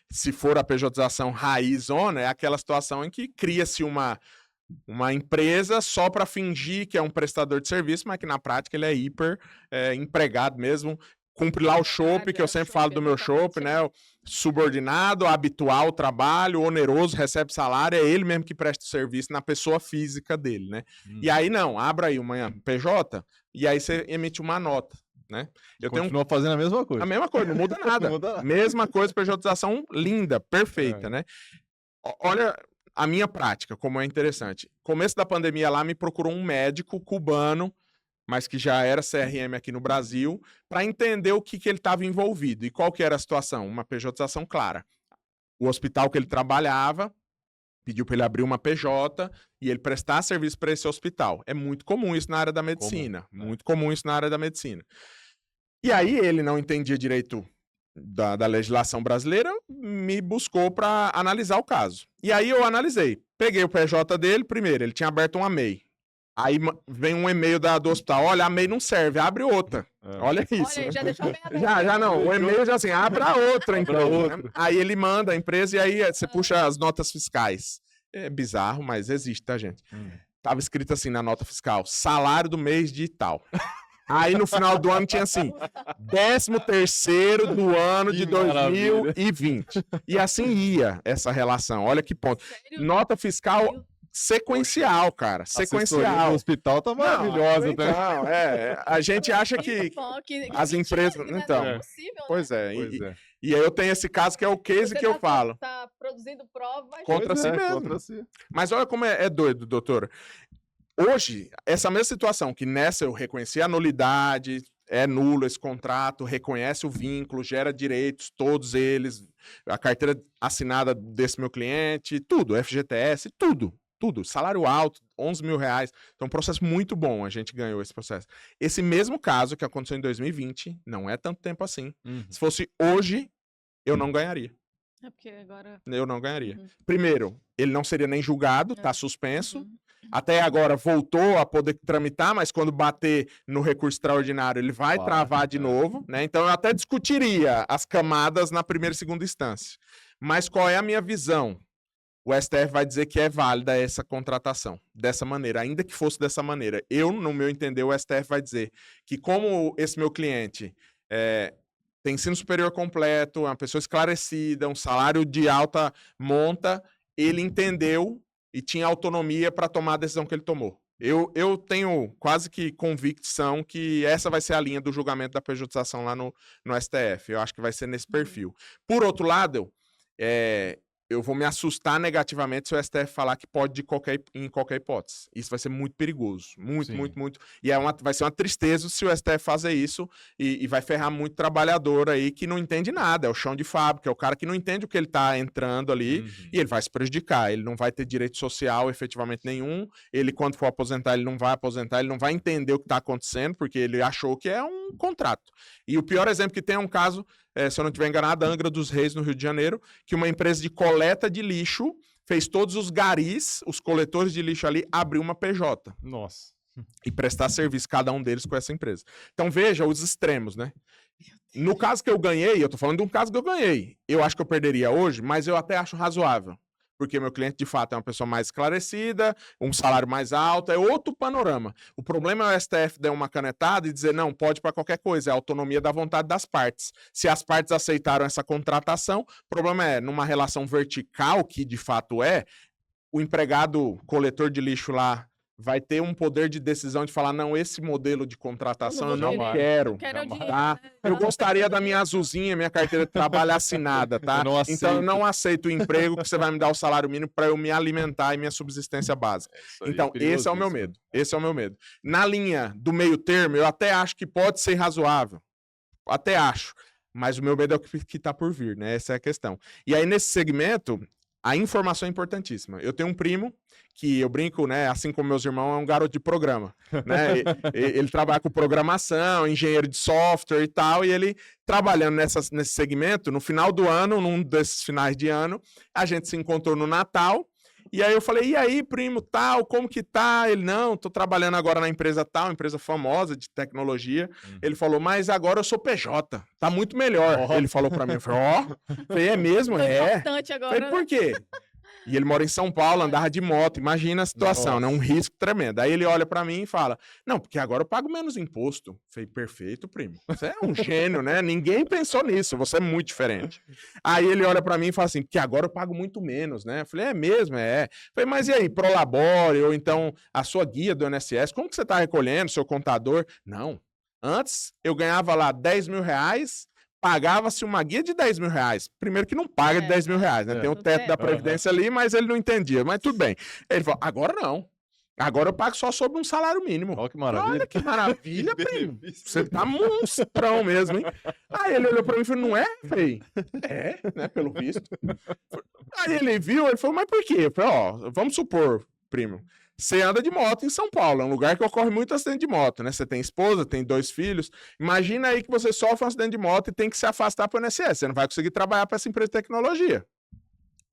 se for a pejotização raizona, é aquela situação em que cria-se uma empresa só para fingir que é um prestador de serviço, mas que na prática ele é hiper empregado mesmo, cumpre lá o chope, que eu sempre falo do meu chope, né? Subordinado, habitual ao trabalho, oneroso, recebe salário, é ele mesmo que presta o serviço na pessoa física dele, né? E aí não, abra aí uma PJ e aí você emite uma nota. Né? Continua fazendo a mesma coisa. A mesma coisa, não muda nada. Não muda nada. Mesma coisa, pejotização linda, perfeita, né? Olha a minha prática, como é interessante. Começo da pandemia lá, me procurou um médico cubano, mas que já era CRM aqui no Brasil, para entender o que ele estava envolvido. E qual que era a situação? Uma pejotização clara. O hospital que ele trabalhava pediu para ele abrir uma PJ e ele prestar serviço para esse hospital. É muito comum isso na área da medicina. Muito comum isso na área da medicina. E aí ele não entendia direito da legislação brasileira, me buscou para analisar o caso. E aí eu analisei. Peguei o PJ dele, primeiro, ele tinha aberto uma MEI. Aí vem um e-mail do hospital, olha, a MEI não serve, abre outra. Olha isso. Olha, já deixou bem aberto. Já não, o e-mail já assim, abra outra empresa. Né? Aí ele manda a empresa e aí você puxa as notas fiscais. É bizarro, mas existe, tá, gente? Tava escrito assim na nota fiscal, salário do mês de tal. Aí no final do ano tinha assim, 13º do ano de 2020. E assim ia essa relação, olha que ponto. Sério? Nota fiscal sequencial, cara, sequencial. O hospital tá maravilhosa, então, a gente acha que as empresas... Então, é possível, pois né? é. E aí eu tenho esse caso que é o case que eu falo. Tá produzindo prova, mas... Contra si mesmo. Contra si. Mas olha como é doido, doutora. Hoje, essa mesma situação, que nessa eu reconheci a nulidade, é nulo esse contrato, reconhece o vínculo, gera direitos, todos eles, a carteira assinada desse meu cliente, tudo, FGTS, tudo, salário alto, R$11 mil. Então, um processo muito bom, a gente ganhou esse processo. Esse mesmo caso que aconteceu em 2020, não é tanto tempo assim. Se fosse hoje, eu não ganharia. É porque agora... Eu não ganharia. Primeiro, ele não seria nem julgado, tá suspenso. Até agora voltou a poder tramitar, mas quando bater no recurso extraordinário, ele vai travar de novo, né? Então eu até discutiria as camadas na primeira e segunda instância. Mas qual é a minha visão? O STF vai dizer que é válida essa contratação, dessa maneira, ainda que fosse dessa maneira. Eu, no meu entender, o STF vai dizer que como esse meu cliente tem ensino superior completo, é uma pessoa esclarecida, um salário de alta monta, ele entendeu e tinha autonomia para tomar a decisão que ele tomou. Eu tenho quase que convicção que essa vai ser a linha do julgamento da pejotização lá no STF. Eu acho que vai ser nesse perfil. Por outro lado, eu vou me assustar negativamente se o STF falar que pode em qualquer hipótese. Isso vai ser muito perigoso. Muito. E vai ser uma tristeza se o STF fazer isso e vai ferrar muito trabalhador aí que não entende nada. É o chão de fábrica, é o cara que não entende o que ele está entrando ali e ele vai se prejudicar. Ele não vai ter direito social efetivamente nenhum. Ele, quando for aposentar, ele não vai aposentar, ele não vai entender o que está acontecendo porque ele achou que é um contrato. E o pior exemplo que tem é um caso, se eu não estiver enganado, Angra dos Reis, no Rio de Janeiro, que uma empresa de coleta de lixo fez todos os garis, os coletores de lixo ali, abrir uma PJ. Nossa. E prestar serviço, cada um deles, com essa empresa. Então veja os extremos, né? No caso que eu ganhei, eu tô falando de um caso que eu ganhei. Eu acho que eu perderia hoje, mas eu até acho razoável. Porque meu cliente, de fato, é uma pessoa mais esclarecida, um salário mais alto, é outro panorama. O problema é o STF dar uma canetada e dizer, não, pode para qualquer coisa, é a autonomia da vontade das partes. Se as partes aceitaram essa contratação, o problema é, numa relação vertical, que de fato o empregado coletor de lixo lá vai ter um poder de decisão de falar, não, esse modelo de contratação eu não jamais. quero. Eu quero o dinheiro, Tá? né? Eu gostaria da minha azulzinha, minha carteira de trabalho assinada, tá? Eu não Então eu aceito. não aceito o emprego que você vai me dar o salário mínimo para eu me alimentar e minha subsistência básica. Isso aí Então, esse é o meu perigosíssimo. medo. Esse é o meu medo. Na linha do meio termo, eu até acho que pode ser razoável. Até acho. Mas o meu medo é o que tá por vir, né? Essa é a questão. E aí, nesse segmento, a informação é importantíssima. Eu tenho um primo que eu brinco, né? Assim como meus irmãos, é um garoto de programa, né? Ele trabalha com programação, engenheiro de software e tal, e ele trabalhando nesse segmento, no final do ano, num desses finais de ano, a gente se encontrou no Natal. E aí eu falei, e aí, primo, tal, como que tá? Ele, não, tô trabalhando agora na empresa tal, empresa famosa de tecnologia. Ele falou, mas agora eu sou PJ, tá muito melhor. Ele falou pra mim, eu falei, falei, é mesmo? Tão É. importante agora, Falei, por quê? E ele mora em São Paulo, andava de moto, imagina a situação, né? Um risco tremendo. Aí ele olha pra mim e fala, não, porque agora eu pago menos imposto. Falei, perfeito, primo. Você é um gênio, né? Ninguém pensou nisso, você é muito diferente. Aí ele olha pra mim e fala assim, porque agora eu pago muito menos, né? Eu falei, é mesmo, é. Falei, mas e aí, Prolabore, ou então a sua guia do INSS, como que você tá recolhendo, seu contador? Não, antes eu ganhava lá 10 mil reais, pagava-se uma guia de 10 mil reais. Primeiro que não paga de 10 mil reais, né? Tem o no teto da teto. Previdência ali, mas ele não entendia. Mas tudo bem. Ele falou, agora não. Agora eu pago só sobre um salário mínimo. Olha que maravilha. Olha que maravilha, Que primo. benefício. Você tá monstrão mesmo, hein? Aí ele olhou pra mim e falou, não é? Eu falei, é, né? Pelo visto. Aí ele viu, ele falou, mas por quê? Eu falei, ó, vamos supor, primo, você anda de moto em São Paulo, é um lugar que ocorre muito acidente de moto, né? Você tem esposa, tem 2 filhos. Imagina aí que você sofre um acidente de moto e tem que se afastar para o INSS. Você não vai conseguir trabalhar para essa empresa de tecnologia.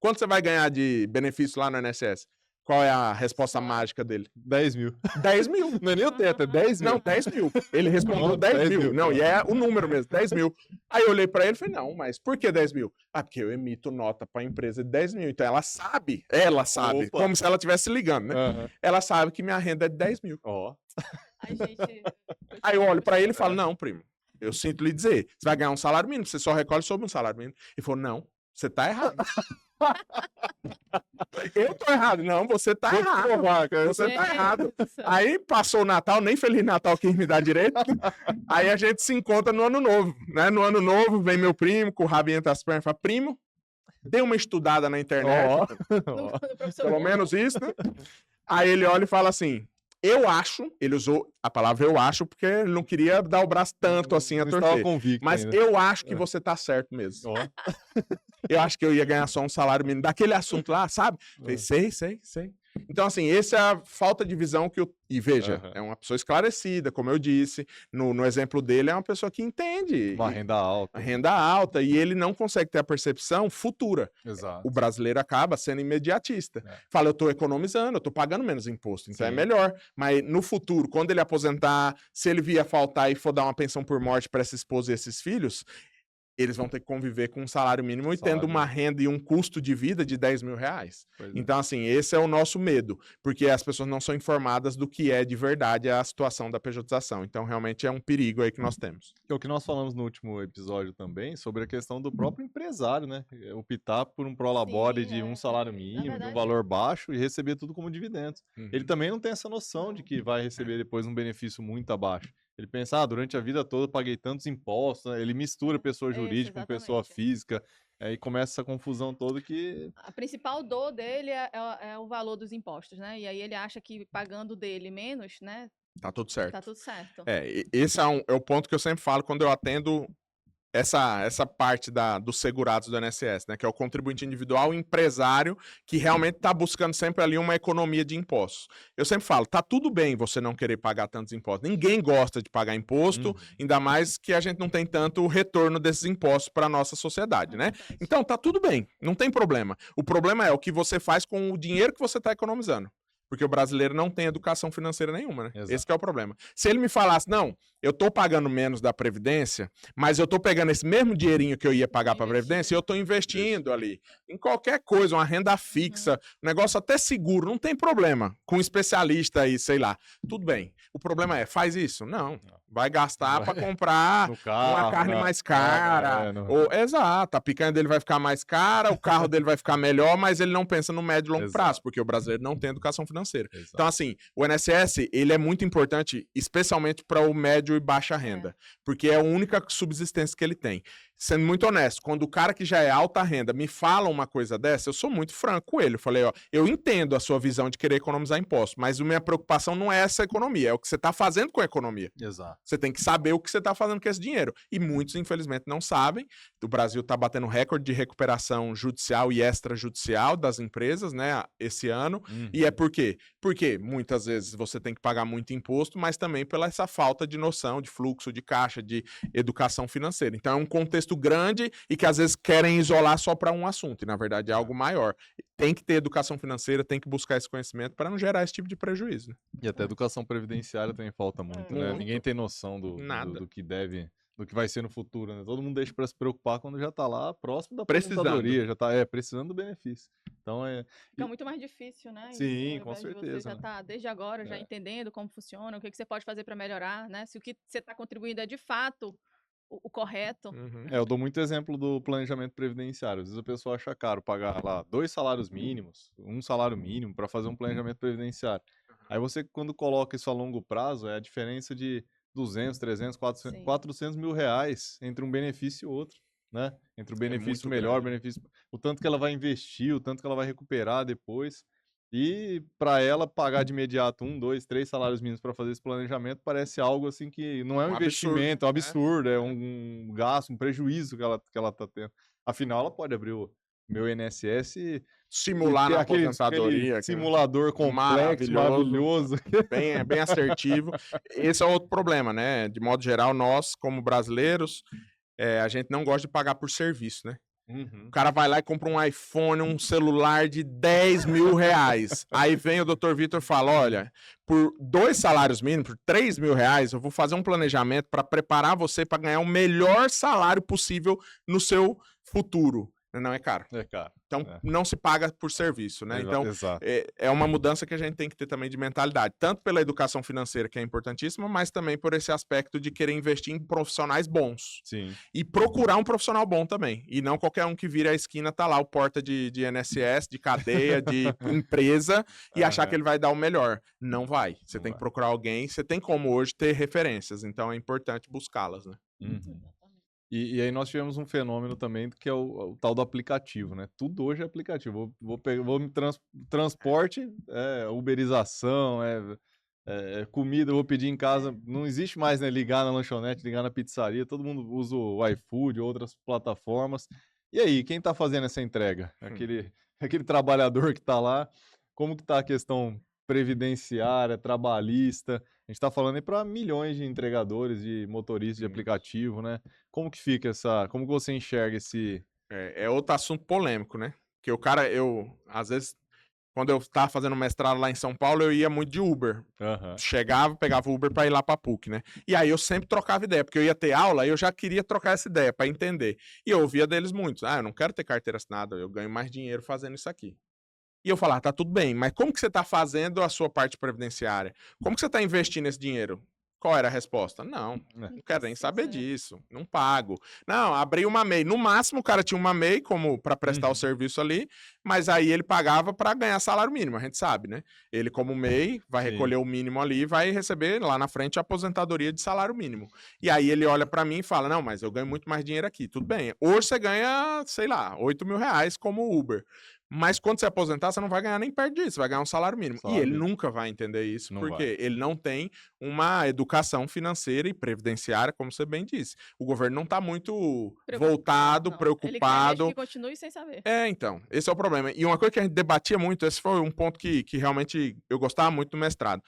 Quanto você vai ganhar de benefício lá no INSS? Qual é a resposta mágica dele? 10 mil. 10 mil. Não é nem o teto, é 10 mil. Não, 10 mil. Ele respondeu Não, 10 10 mil. mil. Não, e é o número mesmo, 10 mil. Aí eu olhei pra ele e falei, não, mas por que 10 mil? Ah, porque eu emito nota pra empresa de 10 mil. Então ela sabe, Opa. como se ela estivesse ligando, né? Aham. Ela sabe que minha renda é de 10 mil. Ó. Ai, gente. Aí eu olho pra ele e falo, não, primo, eu sinto lhe dizer, você vai ganhar um salário mínimo, você só recolhe sobre um salário mínimo. Ele falou, não, você tá errado. Eu tô errado. Não, você tá errado. Você tá errado. Aí passou o Natal, nem Feliz Natal quis me dar direito. Aí a gente se encontra no Ano Novo, né? No Ano Novo vem meu primo com o rabinho entre as pernas e fala, primo, dê uma estudada na internet. Ó. Pelo menos isso, né? Aí ele olha e fala assim, eu acho, ele usou a palavra eu acho, porque ele não queria dar o braço tanto assim a Não estava torcer. convicto Mas ainda. eu acho que você tá certo mesmo. Ó. Eu acho que eu ia ganhar só um salário mínimo daquele assunto lá, sabe? Falei, sei. Então, assim, essa é a falta de visão que eu... E veja, Aham. é uma pessoa esclarecida, como eu disse. No exemplo dele, é uma pessoa que entende. Uma renda alta. A renda alta, e ele não consegue ter a percepção futura. Exato. O brasileiro acaba sendo imediatista. É. Fala, eu tô economizando, eu tô pagando menos imposto, então é Sim. melhor. Mas no futuro, quando ele aposentar, se ele vier faltar e for dar uma pensão por morte para essa esposa e esses filhos, eles vão ter que conviver com um salário mínimo e tendo Salário uma mínimo. renda e um custo de vida de 10 mil reais. Pois é. Então, assim, esse é o nosso medo, porque as pessoas não são informadas do que é de verdade a situação da pejotização. Então, realmente é um perigo aí que nós temos. É o que nós falamos no último episódio também, sobre a questão do próprio empresário, né? Optar por um prolabore Sim, de um é. salário Na mínimo, de um verdade, valor baixo e receber tudo como dividendos. Ele também não tem essa noção de que vai receber depois um benefício muito abaixo. Ele pensa, durante a vida toda eu paguei tantos impostos, né? Ele mistura pessoa Isso, jurídica com pessoa exatamente. física, aí começa essa confusão toda que... A principal dor dele é o valor dos impostos, né? E aí ele acha que pagando dele menos, né? Tá tudo certo. Tá tudo certo. Esse é o ponto que eu sempre falo quando eu atendo essa parte dos segurados do INSS, né? Que é o contribuinte individual, o empresário, que realmente está buscando sempre ali uma economia de impostos. Eu sempre falo, tá tudo bem você não querer pagar tantos impostos. Ninguém gosta de pagar imposto, ainda mais que a gente não tem tanto retorno desses impostos para a nossa sociedade, né? Então, tá tudo bem, não tem problema. O problema é o que você faz com o dinheiro que você está economizando. Porque o brasileiro não tem educação financeira nenhuma, né? Exato. Esse que é o problema. Se ele me falasse, não, eu tô pagando menos da Previdência, mas eu tô pegando esse mesmo dinheirinho que eu ia pagar para a Previdência e eu tô investindo ali em qualquer coisa, uma renda fixa, um negócio até seguro, não tem problema. Com um especialista aí, sei lá. Tudo bem. O problema é, faz isso? Não. Vai gastar para comprar No carro, uma carne na- mais cara. no- Exato, a picanha dele vai ficar mais cara, o carro dele vai ficar melhor, mas ele não pensa no médio e longo Exato. prazo, porque o brasileiro não tem educação financeira. Exato. Então, assim, o INSS, ele é muito importante, especialmente para o médio e baixa renda, porque é a única subsistência que ele tem. Sendo muito honesto, quando o cara que já é alta renda me fala uma coisa dessa, eu sou muito franco com ele. Eu falei, ó, eu entendo a sua visão de querer economizar impostos, mas a minha preocupação não é essa economia, é o que você está fazendo com a economia. Exato. Você tem que saber o que você está fazendo com esse dinheiro. E muitos, infelizmente, não sabem. O Brasil está batendo recorde de recuperação judicial e extrajudicial das empresas, né, esse ano. E é por quê? Porque muitas vezes você tem que pagar muito imposto, mas também pela essa falta de noção de fluxo de caixa, de educação financeira. Então é um contexto grande e que às vezes querem isolar só para um assunto, e na verdade é algo maior. Tem que ter educação financeira, tem que buscar esse conhecimento para não gerar esse tipo de prejuízo. Né? E até educação previdenciária também falta muito, né? Muito. Ninguém tem noção do Nada. que deve, do que vai ser no futuro, né? Todo mundo deixa para se preocupar quando já tá lá próximo da Precisando. aposentadoria, já tá precisando do benefício. Então Fica muito mais difícil, né? Sim, Ao com invés de Você certeza, já né? tá desde agora já entendendo como funciona, o que você pode fazer para melhorar, né? Se o que você está contribuindo é de fato o correto. Eu dou muito exemplo do planejamento previdenciário. Às vezes a pessoa acha caro pagar lá 2 salários mínimos, 1 salário mínimo para fazer um planejamento previdenciário. Aí você, quando coloca isso a longo prazo, é a diferença de 200, 300, 400, Sim. 400 mil reais entre um benefício e outro, né? Entre o benefício muito melhor, o grande. benefício, o tanto que ela vai investir, o tanto que ela vai recuperar depois. E para ela pagar de imediato 1, 2, 3 salários mínimos para fazer esse planejamento parece algo assim que não é um Um absurdo, investimento, é um né? absurdo, é um gasto, um prejuízo que ela tá tendo. Afinal, ela pode abrir o meu INSS e Simular ter na aquele aposentadoria. que- simulador complexo, maravilhoso. Bem assertivo. Esse é outro problema, né? De modo geral, nós, como brasileiros, a gente não gosta de pagar por serviço, né? O cara vai lá e compra um iPhone, um celular de 10 mil reais. Aí vem o Dr. Vitor e fala, olha, por 2 salários mínimos, por 3 mil reais, eu vou fazer um planejamento para preparar você para ganhar o melhor salário possível no seu futuro. Não é caro. É caro. Então, não se paga por serviço, né? Então, Exato. é uma mudança que a gente tem que ter também de mentalidade, tanto pela educação financeira, que é importantíssima, mas também por esse aspecto de querer investir em profissionais bons. Sim. E procurar um profissional bom também. E não qualquer um que vira a esquina, tá lá o porta de INSS, de cadeia, de empresa, e achar que ele vai dar o melhor. Não vai. Você Não tem vai. que procurar alguém, você tem como hoje ter referências, então é importante buscá-las, né? E aí nós tivemos um fenômeno também que é o tal do aplicativo, né? Tudo hoje é aplicativo. Vou me transporte, uberização, comida, eu vou pedir em casa. Não existe mais, né? Ligar na lanchonete, ligar na pizzaria. Todo mundo usa o iFood, outras plataformas. E aí, quem tá fazendo essa entrega? Aquele trabalhador que tá lá, como que tá a questão previdenciária, trabalhista? A gente tá falando aí para milhões de entregadores, de motoristas de aplicativo, né? Como que fica como que você enxerga esse... É outro assunto polêmico, né? Porque o cara, às vezes, quando eu estava fazendo mestrado lá em São Paulo, eu ia muito de Uber. Chegava, pegava o Uber para ir lá para PUC, né? E aí eu sempre trocava ideia, porque eu ia ter aula e eu já queria trocar essa ideia para entender. E eu ouvia deles muito. Eu não quero ter carteira assinada, eu ganho mais dinheiro fazendo isso aqui. E eu falava, tá tudo bem, mas como que você tá fazendo a sua parte previdenciária? Como que você tá investindo esse dinheiro? Qual era a resposta? Não quero nem saber disso, não pago. Não, abri uma MEI. No máximo, o cara tinha uma MEI como para prestar o serviço ali, mas aí ele pagava para ganhar salário mínimo, a gente sabe, né? Ele, como MEI, vai recolher o mínimo ali e vai receber lá na frente a aposentadoria de salário mínimo. E aí ele olha para mim e fala, não, mas eu ganho muito mais dinheiro aqui. Tudo bem, hoje você ganha, sei lá, 8 mil reais como Uber. Mas quando você aposentar, você não vai ganhar nem perto disso, você vai ganhar um salário mínimo. E ele nunca vai entender isso, porque ele não tem uma educação financeira e previdenciária, como você bem disse. O governo não está muito voltado, preocupado. Ele quer que continue sem saber. Então, esse é o problema. E uma coisa que a gente debatia muito, esse foi um ponto que realmente eu gostava muito do mestrado.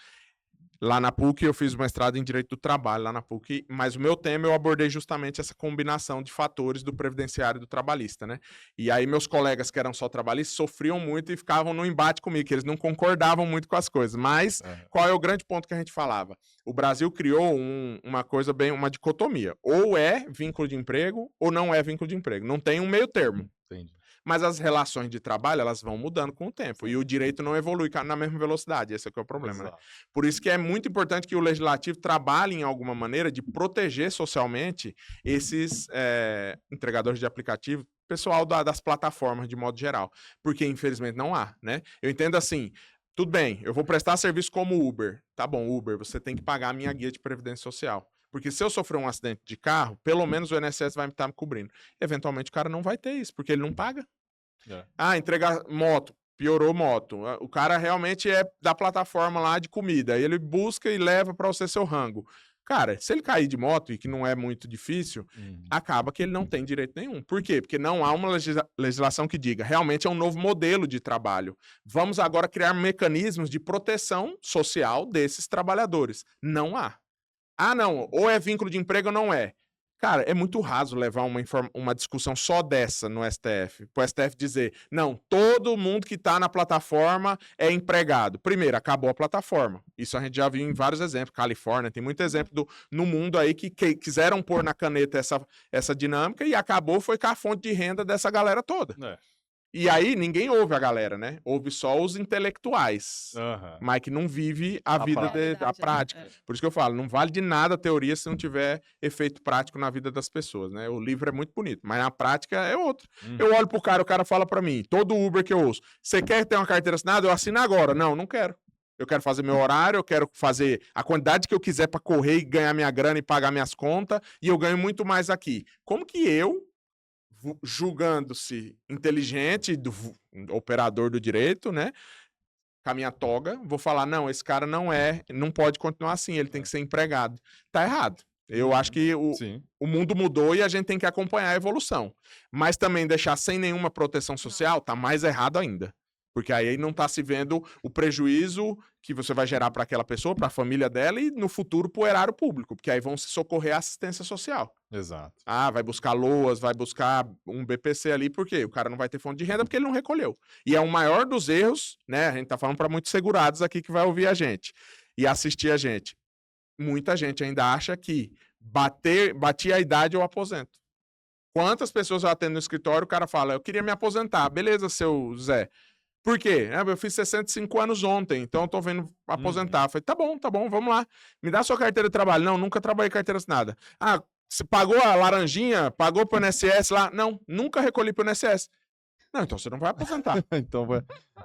Lá na PUC, eu fiz o mestrado em Direito do Trabalho, lá na PUC, mas o meu tema eu abordei justamente essa combinação de fatores do previdenciário e do trabalhista, né? E aí meus colegas que eram só trabalhistas sofriam muito e ficavam no embate comigo, que eles não concordavam muito com as coisas. Mas qual é o grande ponto que a gente falava? O Brasil criou uma coisa uma dicotomia. Ou é vínculo de emprego ou não é vínculo de emprego. Não tem um meio termo. Entendi. Mas as relações de trabalho, elas vão mudando com o tempo. E o direito não evolui na mesma velocidade. Esse é que é o problema, né? Exato. Por isso que é muito importante que o legislativo trabalhe em alguma maneira de proteger socialmente esses entregadores de aplicativo, pessoal das plataformas de modo geral. Porque, infelizmente, não há, né? Eu entendo assim, tudo bem, eu vou prestar serviço como Uber. Tá bom, Uber, você tem que pagar a minha guia de previdência social. Porque se eu sofrer um acidente de carro, pelo menos o INSS vai estar me cobrindo. Eventualmente o cara não vai ter isso, porque ele não paga. Entregar moto, piorou moto. O cara realmente é da plataforma lá de comida. Ele busca e leva para você seu rango. Cara, se ele cair de moto, e que não é muito difícil, acaba que ele não tem direito nenhum. Por quê? Porque não há uma legislação que diga, realmente é um novo modelo de trabalho. Vamos agora criar mecanismos de proteção social desses trabalhadores. Não há. Ah, não, ou é vínculo de emprego ou não é. Cara, é muito raso levar uma discussão só dessa no STF. Para o STF dizer, não, todo mundo que está na plataforma é empregado. Primeiro, acabou a plataforma. Isso a gente já viu em vários exemplos. Califórnia, tem muito exemplo no mundo aí que quiseram pôr na caneta essa dinâmica e acabou, foi com a fonte de renda dessa galera toda. E aí ninguém ouve a galera, né? Ouve só os intelectuais, mas que não vive a vida, a prática. Por isso que eu falo, não vale de nada a teoria se não tiver efeito prático na vida das pessoas, né? O livro é muito bonito, mas na prática é outro. Eu olho pro cara, o cara fala pra mim, todo Uber que eu ouço, você quer ter uma carteira assinada? Eu assino agora. Não, não quero. Eu quero fazer meu horário, eu quero fazer a quantidade que eu quiser para correr e ganhar minha grana e pagar minhas contas, e eu ganho muito mais aqui. Como que eu, julgando-se inteligente, operador do direito, né? Com a minha toga, vou falar, não, esse cara não pode continuar assim, ele tem que ser empregado. Tá errado. Eu acho que o mundo mudou e a gente tem que acompanhar a evolução. Mas também deixar sem nenhuma proteção social tá mais errado ainda. Porque aí não está se vendo o prejuízo que você vai gerar para aquela pessoa, para a família dela e no futuro para o erário público, porque aí vão se socorrer a assistência social. Exato. Ah, vai buscar LOAS, vai buscar um BPC ali, por quê? O cara não vai ter fonte de renda porque ele não recolheu. E é o maior dos erros, né? A gente tá falando para muitos segurados aqui que vai ouvir a gente e assistir a gente. Muita gente ainda acha que bater a idade eu aposento. Quantas pessoas eu atendo no escritório, o cara fala, eu queria me aposentar. Beleza, seu Zé. Por quê? Eu fiz 65 anos ontem, então eu tô vendo aposentar. Falei, tá bom, vamos lá. Me dá sua carteira de trabalho. Não, nunca trabalhei carteira assinada. Ah, você pagou a laranjinha? Pagou pro INSS lá? Não, nunca recolhi pro INSS. Não, então você não vai aposentar. Então vai.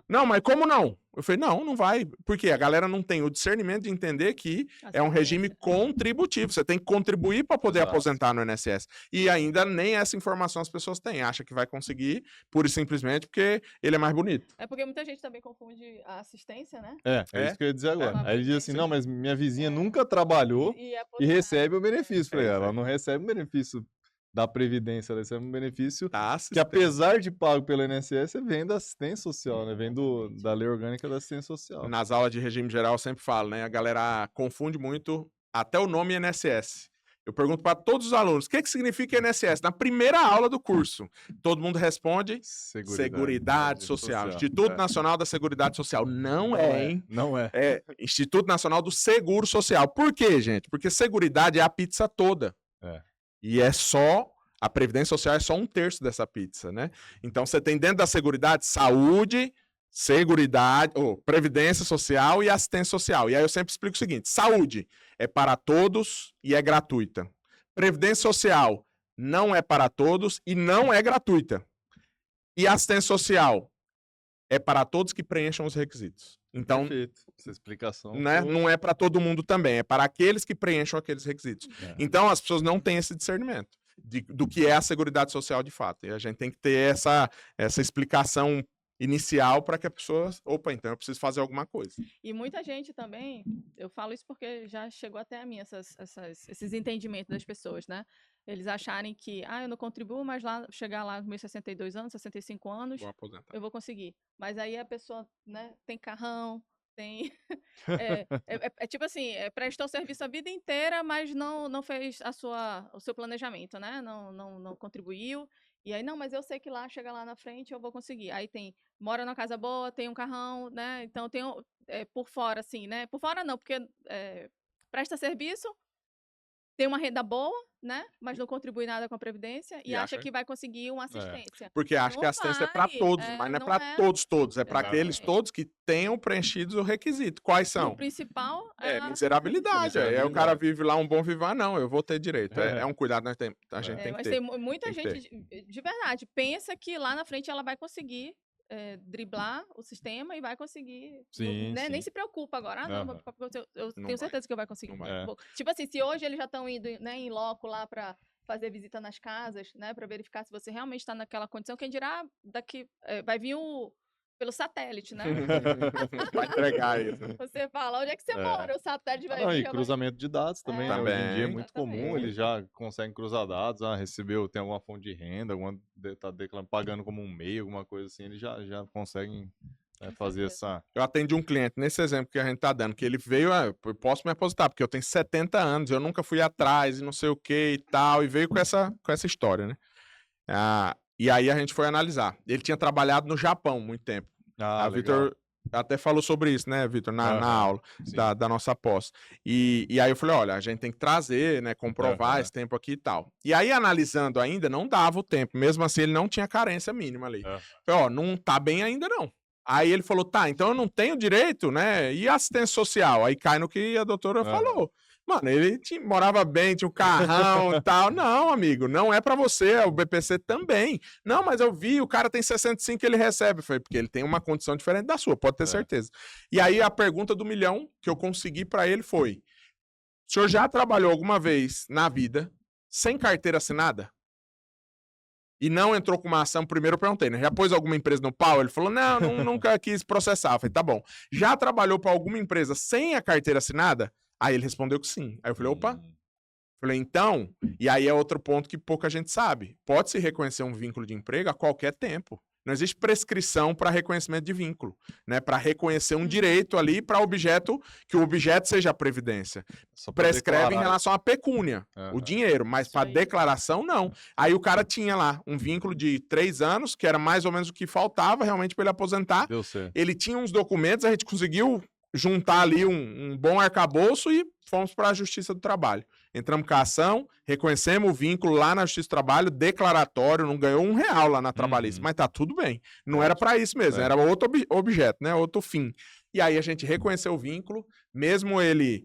Não, mas como não? Eu falei, não vai. Porque a galera não tem o discernimento de entender que é um regime contributivo. Você tem que contribuir para poder aposentar no INSS. E ainda nem essa informação as pessoas têm. Acha que vai conseguir, pura e simplesmente, porque ele é mais bonito. É porque muita gente também confunde a assistência, né? É isso que eu ia dizer agora. Aí ele diz assim, não, mas minha vizinha nunca trabalhou e recebe o benefício. Falei, ela não recebe o benefício da Previdência, ela recebe um benefício que, apesar de pago pelo INSS, vem da assistência social, né? Vem da lei orgânica da assistência social. Nas aulas de regime geral eu sempre falo, né? A galera confunde muito até o nome INSS. Eu pergunto para todos os alunos, o que significa INSS? Na primeira aula do curso, todo mundo responde Seguridade Social. Instituto Nacional da Seguridade Social. Não é, hein? Não é. É Instituto Nacional do Seguro Social. Por quê, gente? Porque seguridade é a pizza toda. E a Previdência Social é só 1/3 dessa pizza, né? Então você tem dentro da Seguridade, saúde, Previdência Social e assistência social. E aí eu sempre explico o seguinte, saúde é para todos e é gratuita. Previdência Social não é para todos e não é gratuita. E assistência social é para todos que preencham os requisitos. Então, perfeito. Essa explicação, né, não é para todo mundo também, é para aqueles que preencham aqueles requisitos. Então, as pessoas não têm esse discernimento do que é a Seguridade Social de fato. E a gente tem que ter essa explicação inicial para que a pessoa... Opa, então eu preciso fazer alguma coisa. E muita gente também, eu falo isso porque já chegou até a mim esses entendimentos das pessoas, né? Eles acharem que, eu não contribuo, mas chegar lá nos meus 62 anos, 65 anos, eu vou conseguir. Mas aí a pessoa, né, tem carrão, tem... é tipo assim, prestou serviço a vida inteira, mas não fez o seu planejamento, né? Não contribuiu. E aí, não, mas eu sei que chega lá na frente, eu vou conseguir. Aí mora numa casa boa, tem um carrão, né? Então tem por fora, assim, né? Por fora não, porque presta serviço, tem uma renda boa, né? Mas não contribui nada com a Previdência e acha que vai conseguir uma assistência. Porque acha Não que a assistência é para vai, todos, mas não é para todos. É para aqueles Exatamente. todos que tenham preenchido o requisito. Quais E são? o principal É a miserabilidade. Aí o cara vive lá um bom viver, não, eu vou ter direito. É um cuidado que a gente tem que mas ter. tem muita Tem que gente, de verdade, pensa que lá na frente ela vai conseguir driblar o sistema e vai conseguir. Sim, né? sim. Nem se preocupa agora. Aham. Não, eu Não tenho vai. certeza que eu vai conseguir. Não vai. Tipo assim, se hoje eles já estão indo, né, em loco lá para fazer visita nas casas, né, para verificar se você realmente está naquela condição, quem dirá daqui vai vir pelo satélite, né? Vai entregar isso. Você fala, onde é que você mora? O satélite vai Não, vir. e cruzamento de dados também, né? Hoje em dia é muito comum, Exatamente. eles já conseguem cruzar dados, recebeu, tem alguma fonte de renda, tá declarando, pagando como um MEI, alguma coisa assim, eles já conseguem fazer essa... Eu atendi um cliente nesse exemplo que a gente tá dando, que ele veio, eu posso me aposentar, porque eu tenho 70 anos, eu nunca fui atrás e não sei o que e tal, e veio com essa história, né? E aí a gente foi analisar. Ele tinha trabalhado no Japão muito tempo. A Vitor até falou sobre isso, né, Vitor, na aula da nossa pós. E aí eu falei, olha, a gente tem que trazer, né, comprovar esse tempo aqui e tal. E aí, analisando ainda, não dava o tempo. Mesmo assim, ele não tinha carência mínima ali. Falei, não tá bem ainda não. Aí ele falou, tá, então eu não tenho direito, né, e assistência social? Aí cai no que a doutora falou. Mano, ele morava bem, tinha um carrão e tal. Não, amigo, não é pra você, o BPC também. Não, mas eu vi, o cara tem 65 que ele recebe. Foi porque ele tem uma condição diferente da sua, pode ter certeza. E aí a pergunta do milhão que eu consegui pra ele foi: o senhor já trabalhou alguma vez na vida sem carteira assinada? E não entrou com uma ação? Primeiro eu perguntei, né? Já pôs alguma empresa no pau? Ele falou, não, nunca quis processar. Eu falei, tá bom. Já trabalhou pra alguma empresa sem a carteira assinada? Aí ele respondeu que sim. Aí eu falei, opa. Falei, então, e aí é outro ponto que pouca gente sabe. Pode-se reconhecer um vínculo de emprego a qualquer tempo. Não existe prescrição para reconhecimento de vínculo, né? Para reconhecer um direito ali para objeto, que o objeto seja a previdência. Prescreve em relação à pecúnia, o dinheiro, mas para declaração, não. Aí o cara tinha lá um vínculo de 3 anos, que era mais ou menos o que faltava realmente para ele aposentar. Deu certo. Ele tinha uns documentos, a gente conseguiu juntar ali um bom arcabouço e fomos para a Justiça do Trabalho. Entramos com a ação, reconhecemos o vínculo lá na Justiça do Trabalho, declaratório, não ganhou R$1 lá na trabalhista, mas tá tudo bem. Não era para isso mesmo, era outro objeto, né? Outro fim. E aí a gente reconheceu o vínculo, mesmo ele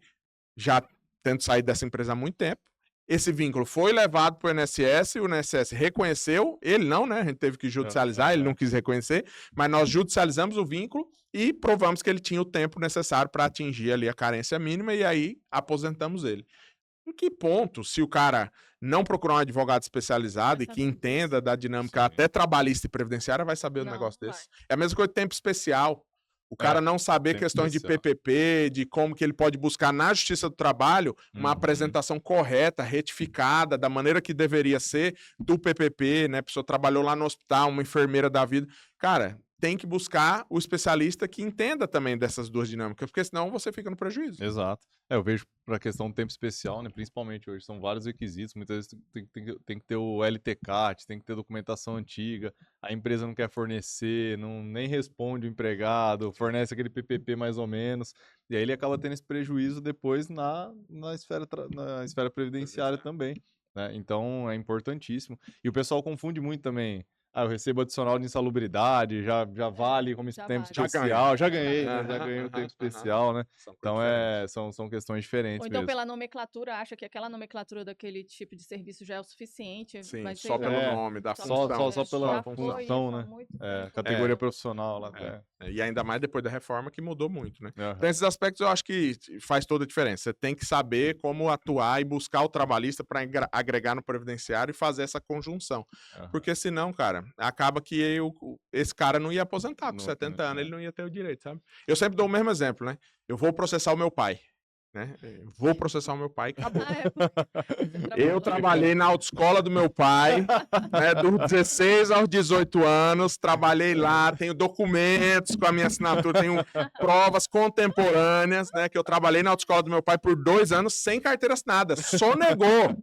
já tendo saído dessa empresa há muito tempo. Esse vínculo foi levado para o INSS, o INSS reconheceu, ele não, né? A gente teve que judicializar, ele não quis reconhecer, mas nós judicializamos o vínculo e provamos que ele tinha o tempo necessário para atingir ali a carência mínima e aí aposentamos ele. Em que ponto, se o cara não procurar um advogado especializado e que entenda da dinâmica até trabalhista e previdenciária, vai saber um negócio desse? É a mesma coisa de tempo especial. O cara não saber questões de PPP, de como que ele pode buscar na Justiça do Trabalho uma apresentação correta, retificada, da maneira que deveria ser do PPP, né? A pessoa trabalhou lá no hospital, uma enfermeira da vida. Cara, tem que buscar o especialista que entenda também dessas duas dinâmicas, porque senão você fica no prejuízo. Exato. Eu vejo para a questão do tempo especial, né? Principalmente hoje, são vários requisitos. Muitas vezes tem que ter o LTCAT, tem que ter documentação antiga, a empresa não quer fornecer, nem responde o empregado, fornece aquele PPP mais ou menos, e aí ele acaba tendo esse prejuízo depois na esfera previdenciária também, né? Então é importantíssimo. E o pessoal confunde muito também. Eu recebo adicional de insalubridade, já vale como tempo especial, já ganhei o tempo especial, né? Então são questões diferentes. Ou então mesmo. pela nomenclatura, acha que aquela nomenclatura daquele tipo de serviço já é o suficiente. Sim, mas só pelo nome da função. Só pela função, né? Categoria profissional lá até. E ainda mais depois da reforma que mudou muito, né? Então esses aspectos eu acho que faz toda a diferença. Você tem que saber como atuar e buscar o trabalhista para agregar no previdenciário e fazer essa conjunção. Porque senão, cara, acaba que esse cara não ia aposentar com 70 anos, ele não ia ter o direito, sabe? Eu sempre dou o mesmo exemplo, né? Eu vou processar o meu pai, né? Vou processar o meu pai e acabou. Eu trabalhei na autoescola do meu pai, né, dos 16 aos 18 anos, trabalhei lá, tenho documentos com a minha assinatura, tenho provas contemporâneas, né, que eu trabalhei na autoescola do meu pai por 2 anos sem carteira assinada, sonegou,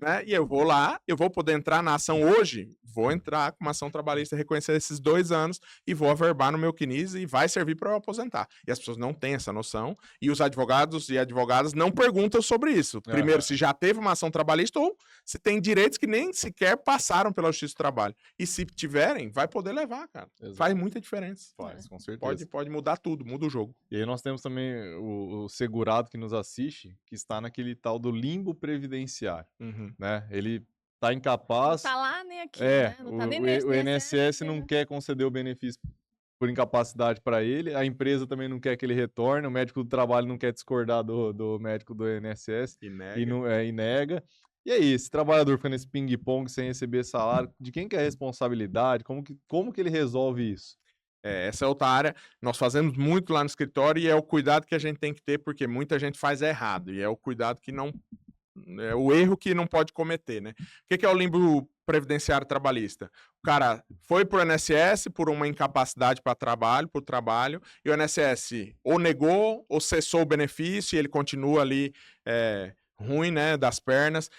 né? E eu vou lá, eu vou poder entrar na ação hoje, vou entrar com uma ação trabalhista, reconhecer esses 2 anos e vou averbar no meu CNIS e vai servir para eu aposentar. E as pessoas não têm essa noção e os advogados e advogadas não perguntam sobre isso. Primeiro, se já teve uma ação trabalhista ou se tem direitos que nem sequer passaram pela Justiça do Trabalho. E se tiverem, vai poder levar, cara. Exato. Faz muita diferença. Faz, com certeza. Pode mudar tudo, muda o jogo. E aí nós temos também o segurado que nos assiste, que está naquele tal do limbo previdenciário, né? Ele tá incapaz... Não tá lá nem aqui, É, né? Não tá nem nesse, o nem INSS não quer conceder o benefício por incapacidade para ele, a empresa também não quer que ele retorne, o médico do trabalho não quer discordar do médico do INSS E e nega. E aí, esse trabalhador fica nesse ping-pong sem receber salário, de quem que é a responsabilidade? Como que ele resolve isso? Essa é outra área, nós fazemos muito lá no escritório e é o cuidado que a gente tem que ter, porque muita gente faz errado, e é o cuidado que não... É o erro que não pode cometer, né? O que é o limbo previdenciário trabalhista? O cara foi pro INSS por uma incapacidade para por trabalho, e o INSS ou negou ou cessou o benefício e ele continua ali ruim, né, das pernas.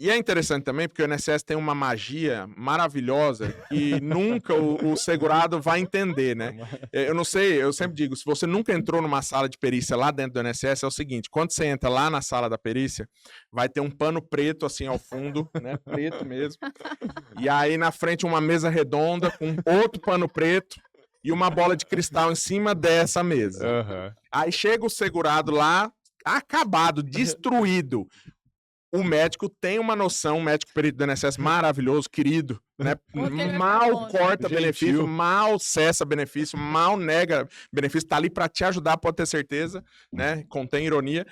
E é interessante também porque o INSS tem uma magia maravilhosa que nunca o segurado vai entender, né? Eu não sei, eu sempre digo, se você nunca entrou numa sala de perícia lá dentro do INSS, é o seguinte, quando você entra lá na sala da perícia, vai ter um pano preto assim ao fundo, né? Preto mesmo. E aí na frente uma mesa redonda com outro pano preto e uma bola de cristal em cima dessa mesa. Aí chega o segurado lá, acabado, destruído. O médico tem uma noção, o médico perito do INSS maravilhoso, querido, né? Mal corta benefício, mal cessa benefício, mal nega benefício, tá ali para te ajudar, pode ter certeza, né? Contém ironia.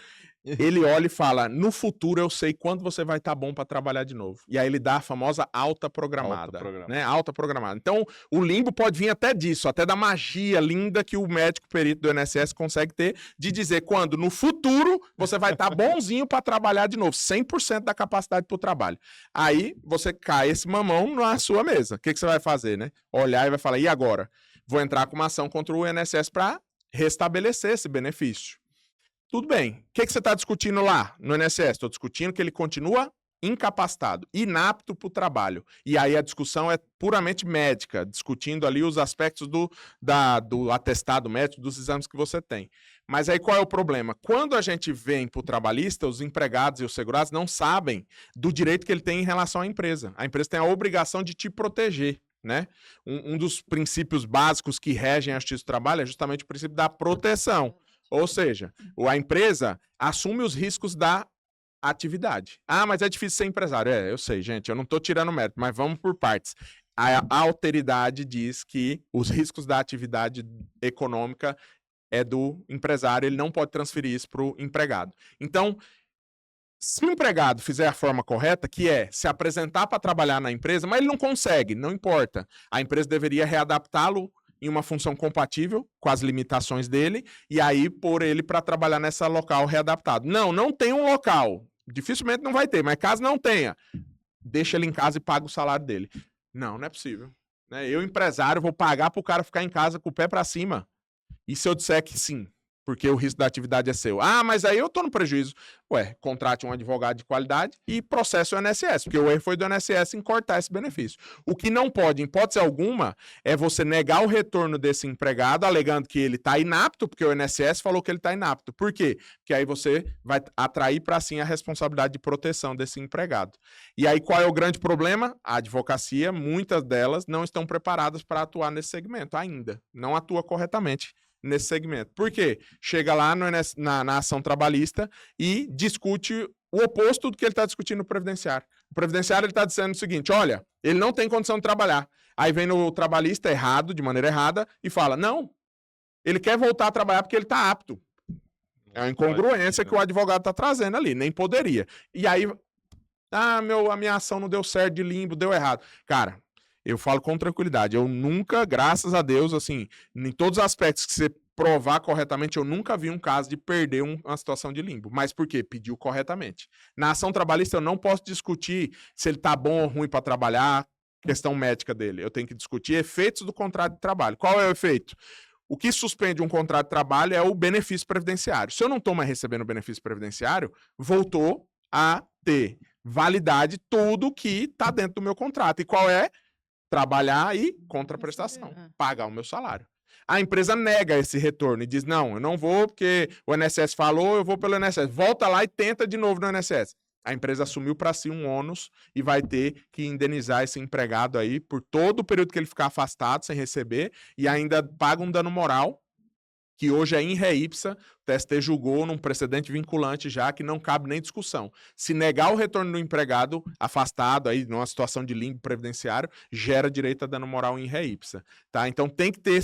Ele olha e fala, no futuro eu sei quando você vai estar bom para trabalhar de novo. E aí ele dá a famosa alta programada, né? Alta programada. Então, o limbo pode vir até disso, até da magia linda que o médico perito do INSS consegue ter de dizer quando no futuro você vai estar bonzinho para trabalhar de novo, 100% da capacidade para o trabalho. Aí você cai esse mamão na sua mesa. O que você vai fazer, né? Olhar e vai falar, e agora? Vou entrar com uma ação contra o INSS para restabelecer esse benefício. Tudo bem. O que você está discutindo lá no INSS? Estou discutindo que ele continua incapacitado, inapto para o trabalho. E aí a discussão é puramente médica, discutindo ali os aspectos do atestado médico, dos exames que você tem. Mas aí qual é o problema? Quando a gente vem para o trabalhista, os empregados e os segurados não sabem do direito que ele tem em relação à empresa. A empresa tem a obrigação de te proteger, né? Um dos princípios básicos que regem a Justiça do Trabalho é justamente o princípio da proteção. Ou seja, a empresa assume os riscos da atividade. Ah, mas é difícil ser empresário. Eu sei, gente, eu não estou tirando mérito, mas vamos por partes. A alteridade diz que os riscos da atividade econômica é do empresário, ele não pode transferir isso para o empregado. Então, se o empregado fizer a forma correta, que é se apresentar para trabalhar na empresa, mas ele não consegue, não importa. A empresa deveria readaptá-lo em uma função compatível com as limitações dele, e aí pôr ele para trabalhar nessa local readaptado. Não tem um local. Dificilmente não vai ter, mas caso não tenha, deixa ele em casa e paga o salário dele. Não é possível. Né? Eu, empresário, vou pagar para o cara ficar em casa com o pé para cima. E se eu disser que sim? Porque o risco da atividade é seu. Ah, mas aí eu estou no prejuízo. Ué, contrate um advogado de qualidade e processe o INSS, porque o erro foi do INSS em cortar esse benefício. O que não pode, em hipótese alguma, é você negar o retorno desse empregado, alegando que ele está inapto, porque o INSS falou que ele está inapto. Por quê? Porque aí você vai atrair para si a responsabilidade de proteção desse empregado. E aí qual é o grande problema? A advocacia, muitas delas, não estão preparadas para atuar nesse segmento ainda. Não atua corretamente nesse segmento. Por quê? Chega lá na ação trabalhista e discute o oposto do que ele está discutindo no previdenciário. O previdenciário ele está dizendo o seguinte, olha, ele não tem condição de trabalhar. Aí vem no trabalhista errado, de maneira errada, e fala, não, ele quer voltar a trabalhar porque ele está apto. É uma incongruência que o advogado está trazendo ali, nem poderia. E aí, a minha ação não deu certo de limbo, deu errado. Cara, eu falo com tranquilidade, eu nunca, graças a Deus, assim, em todos os aspectos que você provar corretamente, eu nunca vi um caso de perder uma situação de limbo. Mas por quê? Pediu corretamente. Na ação trabalhista, eu não posso discutir se ele está bom ou ruim para trabalhar, questão médica dele. Eu tenho que discutir efeitos do contrato de trabalho. Qual é o efeito? O que suspende um contrato de trabalho é o benefício previdenciário. Se eu não estou mais recebendo o benefício previdenciário, voltou a ter validade tudo que está dentro do meu contrato. E qual é? trabalhar e contraprestação, Receber, pagar o meu salário. A empresa nega esse retorno e diz, não, eu não vou porque o INSS falou, eu vou pelo INSS. Volta lá e tenta de novo no INSS. A empresa assumiu para si um ônus e vai ter que indenizar esse empregado aí por todo o período que ele ficar afastado sem receber e ainda paga um dano moral, que hoje é in re ipsa, o TST julgou num precedente vinculante já que não cabe nem discussão. Se negar o retorno do empregado afastado aí numa situação de limbo previdenciário, gera direito a dano moral in re ipsa, tá? Então tem que ter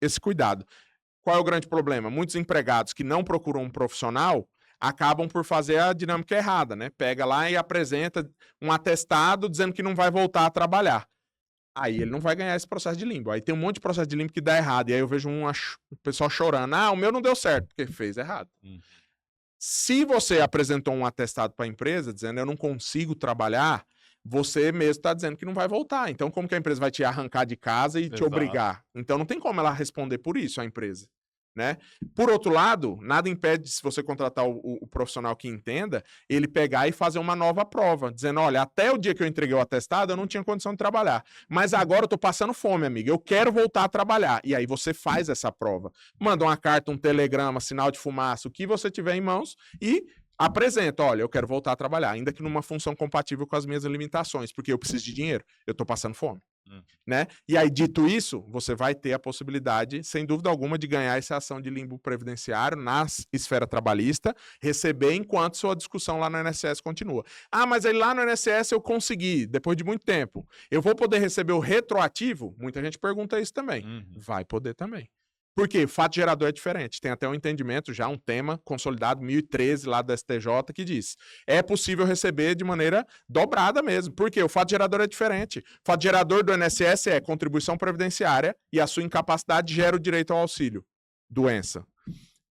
esse cuidado. Qual é o grande problema? Muitos empregados que não procuram um profissional acabam por fazer a dinâmica errada, né? Pega lá e apresenta um atestado dizendo que não vai voltar a trabalhar. Aí ele não vai ganhar esse processo de limbo. Aí tem um monte de processo de limbo que dá errado. E aí eu vejo o pessoal chorando. Ah, o meu não deu certo, porque fez errado. Se você apresentou um atestado para a empresa dizendo eu não consigo trabalhar, você mesmo está dizendo que não vai voltar. Então como que a empresa vai te arrancar de casa e te Exato. obrigar? Então não tem como ela responder por isso, a empresa. Né? Por outro lado, nada impede, se você contratar o profissional que entenda, ele pegar e fazer uma nova prova, dizendo, olha, até o dia que eu entreguei o atestado, eu não tinha condição de trabalhar, mas agora eu tô passando fome, amiga, eu quero voltar a trabalhar. E aí você faz essa prova. Manda uma carta, um telegrama, sinal de fumaça, o que você tiver em mãos e apresenta, olha, eu quero voltar a trabalhar, ainda que numa função compatível com as minhas limitações, porque eu preciso de dinheiro, eu tô passando fome. Né? E aí, dito isso, você vai ter a possibilidade, sem dúvida alguma, de ganhar essa ação de limbo previdenciário na esfera trabalhista, receber enquanto sua discussão lá no INSS continua. Ah, mas aí lá no INSS eu consegui, depois de muito tempo. Eu vou poder receber o retroativo? Muita gente pergunta isso também. Vai poder também. Por quê? Fato gerador é diferente. Tem até um entendimento, já um tema consolidado, 1013 lá do STJ, que diz: é possível receber de maneira dobrada mesmo. Por quê? O fato gerador é diferente. O fato gerador do INSS é contribuição previdenciária e a sua incapacidade gera o direito ao auxílio doença.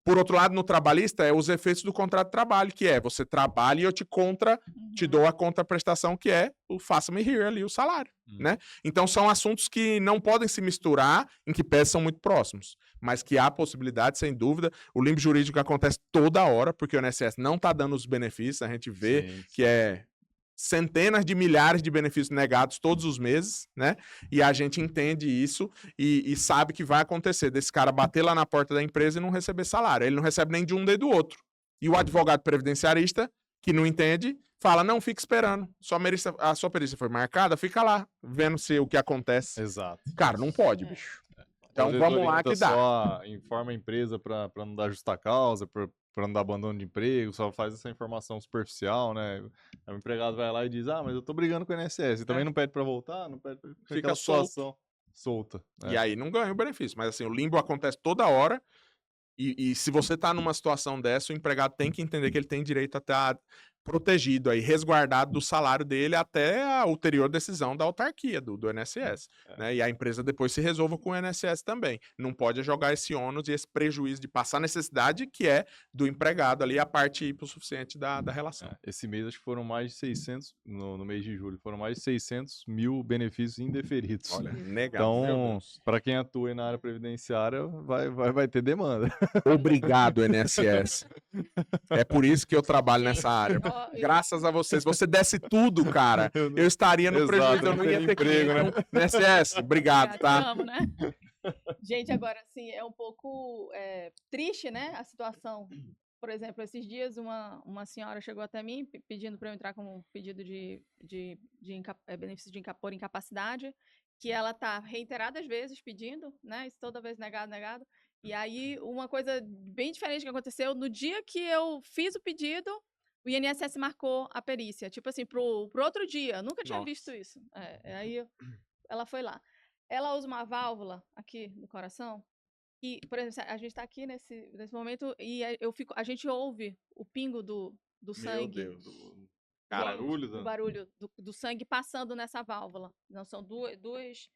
Por outro lado, no trabalhista, é os efeitos do contrato de trabalho, que é você trabalha e eu te dou a contraprestação, que é o faça-me rir ali, o salário, né? Então, são assuntos que não podem se misturar, em que pés são muito próximos, mas que há possibilidade, sem dúvida. O limbo jurídico acontece toda hora, porque o INSS não está dando os benefícios, a gente vê que é centenas de milhares de benefícios negados todos os meses, né? E a gente entende isso e sabe que vai acontecer desse cara bater lá na porta da empresa e não receber salário. Ele não recebe nem de um nem do outro. E o advogado previdenciarista, que não entende, fala, não, fica esperando. A sua perícia foi marcada, fica lá, vendo se o que acontece. Exato. Cara, não pode, bicho. Então vamos lá que dá. Só informa a empresa para não dar justa causa, para não dar abandono de emprego, só faz essa informação superficial, né? Aí o empregado vai lá e diz, mas eu tô brigando com o INSS. E também não pede para voltar, não pede pra... Fica situação solta. E aí não ganha o benefício. Mas assim, o limbo acontece toda hora. E se você tá numa situação dessa, o empregado tem que entender que ele tem direito a estar protegido aí, resguardado do salário dele até a ulterior decisão da autarquia, do INSS. Né? E a empresa depois se resolva com o INSS também. Não pode jogar esse ônus e esse prejuízo de passar necessidade, que é do empregado ali, a parte hipossuficiente da relação. Esse mês acho que foram mais de 600, no mês de julho, foram mais de 600 mil benefícios indeferidos. Olha, negado. Então, para quem atua aí na área previdenciária, vai ter demanda. Obrigado, INSS. É por isso que eu trabalho nessa área. Graças a vocês. Se você desse tudo, cara, eu estaria no prejuízo, eu não ia ter emprego, né? INSS, obrigado, tá? Amo, né? Gente, agora, assim, é um pouco triste, né, a situação. Por exemplo, esses dias uma senhora chegou até mim pedindo para eu entrar com um pedido de benefício por incapacidade, que ela está reiteradas vezes pedindo, né, isso toda vez negado. E aí, uma coisa bem diferente que aconteceu, no dia que eu fiz o pedido, o INSS marcou a perícia, tipo assim, pro outro dia. Eu nunca tinha visto isso. Aí ela foi lá. Ela usa uma válvula aqui no coração e, por exemplo, a gente está aqui nesse momento e a gente ouve o pingo do sangue. Meu Deus. Barulho, o barulho do sangue passando nessa válvula. Não, são duas...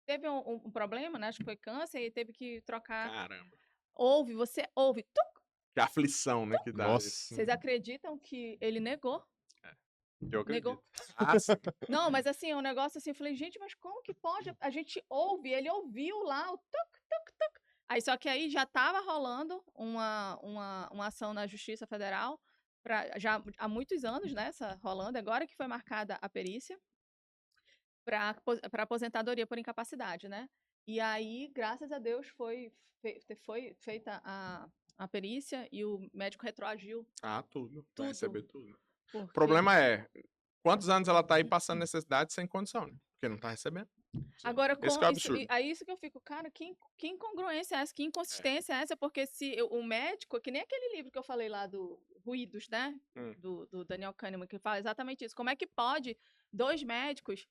Teve um problema, né? Acho que foi câncer e teve que trocar. Caramba. Você ouve. Tuc, que aflição, né, que dá. Nossa. Vocês acreditam que ele negou? Eu acredito. Negou. Sim. Não, mas assim, é um negócio assim, eu falei, gente, mas como que pode? A gente ouve, ele ouviu lá o tuc. Aí, só que aí já estava rolando uma ação na Justiça Federal, já há muitos anos, né, rolando, agora que foi marcada a perícia. para aposentadoria por incapacidade, né? E aí, graças a Deus, foi feita a perícia e o médico retroagiu Tudo. Vai tudo. receber tudo. O Porque problema é, quantos anos ela tá aí passando necessidade sem condição, né? Porque não tá recebendo. agora, Esse que é o absurdo. aí isso que eu fico, cara, que incongruência é essa? Que inconsistência é essa? Porque se o médico, que nem aquele livro que eu falei lá do Ruídos, né? Do Daniel Kahneman, que fala exatamente isso. Como é que pode 2 médicos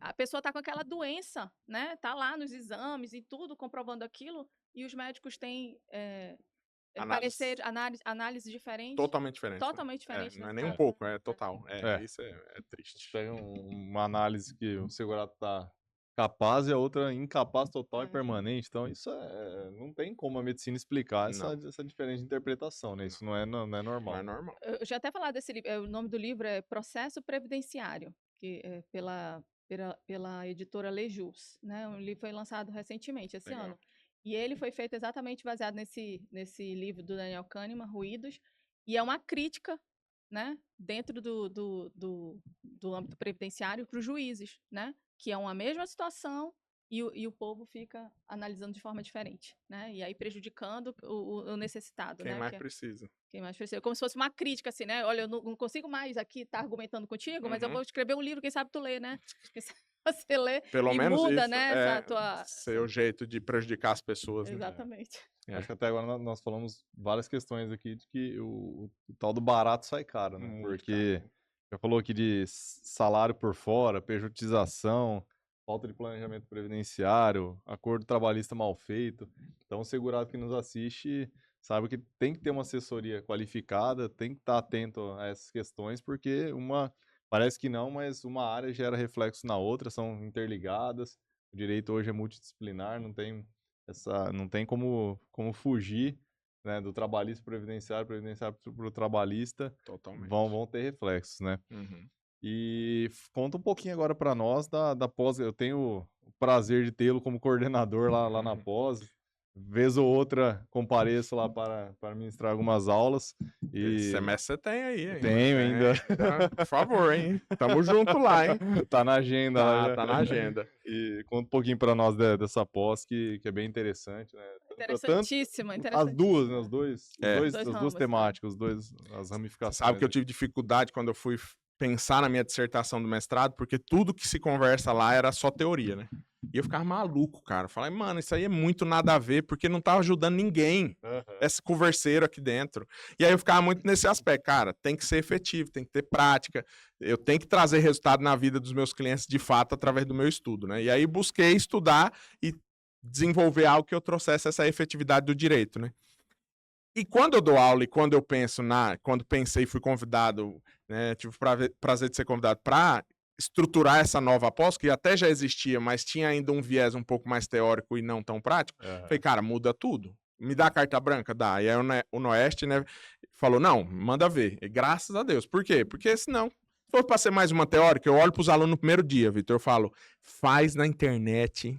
a pessoa tá com aquela doença, né? Tá lá nos exames e tudo, comprovando aquilo, e os médicos têm análise diferente. Totalmente diferente. Totalmente diferente. Não é né? nem um pouco, é total. É. Isso é triste. Pega uma análise que o segurado tá capaz e a outra incapaz total e permanente. Então, isso não tem como a medicina explicar essa diferente interpretação, né? Isso não é normal. Não é normal. Eu já até falado desse livro, o nome do livro é Processo Previdenciário, que é pela editora Lejus, né? O livro foi lançado recentemente, esse Legal. ano. E ele foi feito exatamente baseado nesse livro do Daniel Kahneman, Ruídos, e é uma crítica, né, dentro do âmbito previdenciário para os juízes, né? Que é uma mesma situação e o povo fica analisando de forma diferente, né? E aí prejudicando o necessitado, Quem né? mais precisa. Quem mais precisa. Como se fosse uma crítica, assim, né? Olha, eu não consigo mais aqui estar argumentando contigo, mas eu vou escrever um livro, quem sabe tu lê, né? Quem sabe você lê Pelo e menos muda, isso, né? Essa tua... seu jeito de prejudicar as pessoas, né? Exatamente. Acho que até agora nós falamos várias questões aqui de que o tal do barato sai caro, né? Muito Porque caro. já falou aqui de salário por fora, pejotização, falta de planejamento previdenciário, acordo trabalhista mal feito. Então, o segurado que nos assiste sabe que tem que ter uma assessoria qualificada, tem que estar atento a essas questões, porque parece que não, mas uma área gera reflexo na outra, são interligadas. O direito hoje é multidisciplinar, não tem como fugir, né, do trabalhista para o previdenciário para o trabalhista. Totalmente. Vão ter reflexos, né? Uhum. E conta um pouquinho agora para nós da pós. Eu tenho o prazer de tê-lo como coordenador lá na pós. Vez ou outra compareço lá para ministrar algumas aulas. Esse semestre você tem aí, hein? Tenho ainda. Por favor, hein? Tamo junto lá, hein? Tá na agenda. Tá na agenda. E conta um pouquinho para nós dessa pós, que é bem interessante, né? Interessantíssima. As duas, né? As duas temáticas, as ramificações. Sabe que eu tive dificuldade quando eu fui pensar na minha dissertação do mestrado, porque tudo que se conversa lá era só teoria, né? E eu ficava maluco, cara. Eu falei, mano, isso aí é muito nada a ver, porque não tava ajudando ninguém, esse converseiro aqui dentro. E aí eu ficava muito nesse aspecto, cara, tem que ser efetivo, tem que ter prática, eu tenho que trazer resultado na vida dos meus clientes de fato através do meu estudo, né? E aí busquei estudar e desenvolver algo que eu trouxesse essa efetividade do direito, né? E quando eu dou aula e quando eu penso quando pensei e fui convidado, né, tive o prazer de ser convidado para estruturar essa nova pós, que até já existia, mas tinha ainda um viés um pouco mais teórico e não tão prático, falei, cara, muda tudo. Me dá a carta branca? Dá. E aí o Noeste, né, falou, não, manda ver. E graças a Deus. Por quê? Porque senão, se for para ser mais uma teórica, eu olho para os alunos no primeiro dia, Vitor, eu falo, faz na internet,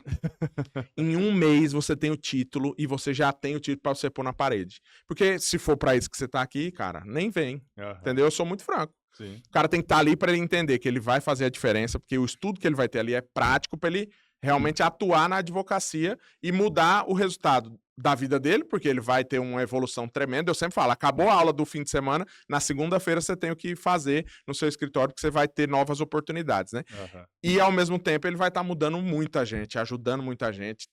em um mês você tem o título e você já tem o título para você pôr na parede. Porque se for para isso que você tá aqui, cara, nem vem, entendeu? Eu sou muito franco. Sim. O cara tem que estar ali para ele entender que ele vai fazer a diferença, porque o estudo que ele vai ter ali é prático para ele realmente atuar na advocacia e mudar o resultado da vida dele, porque ele vai ter uma evolução tremenda. Eu sempre falo, acabou a aula do fim de semana, na segunda-feira você tem o que fazer no seu escritório, porque você vai ter novas oportunidades, né? E, ao mesmo tempo, ele vai estar mudando muita gente, ajudando muita gente,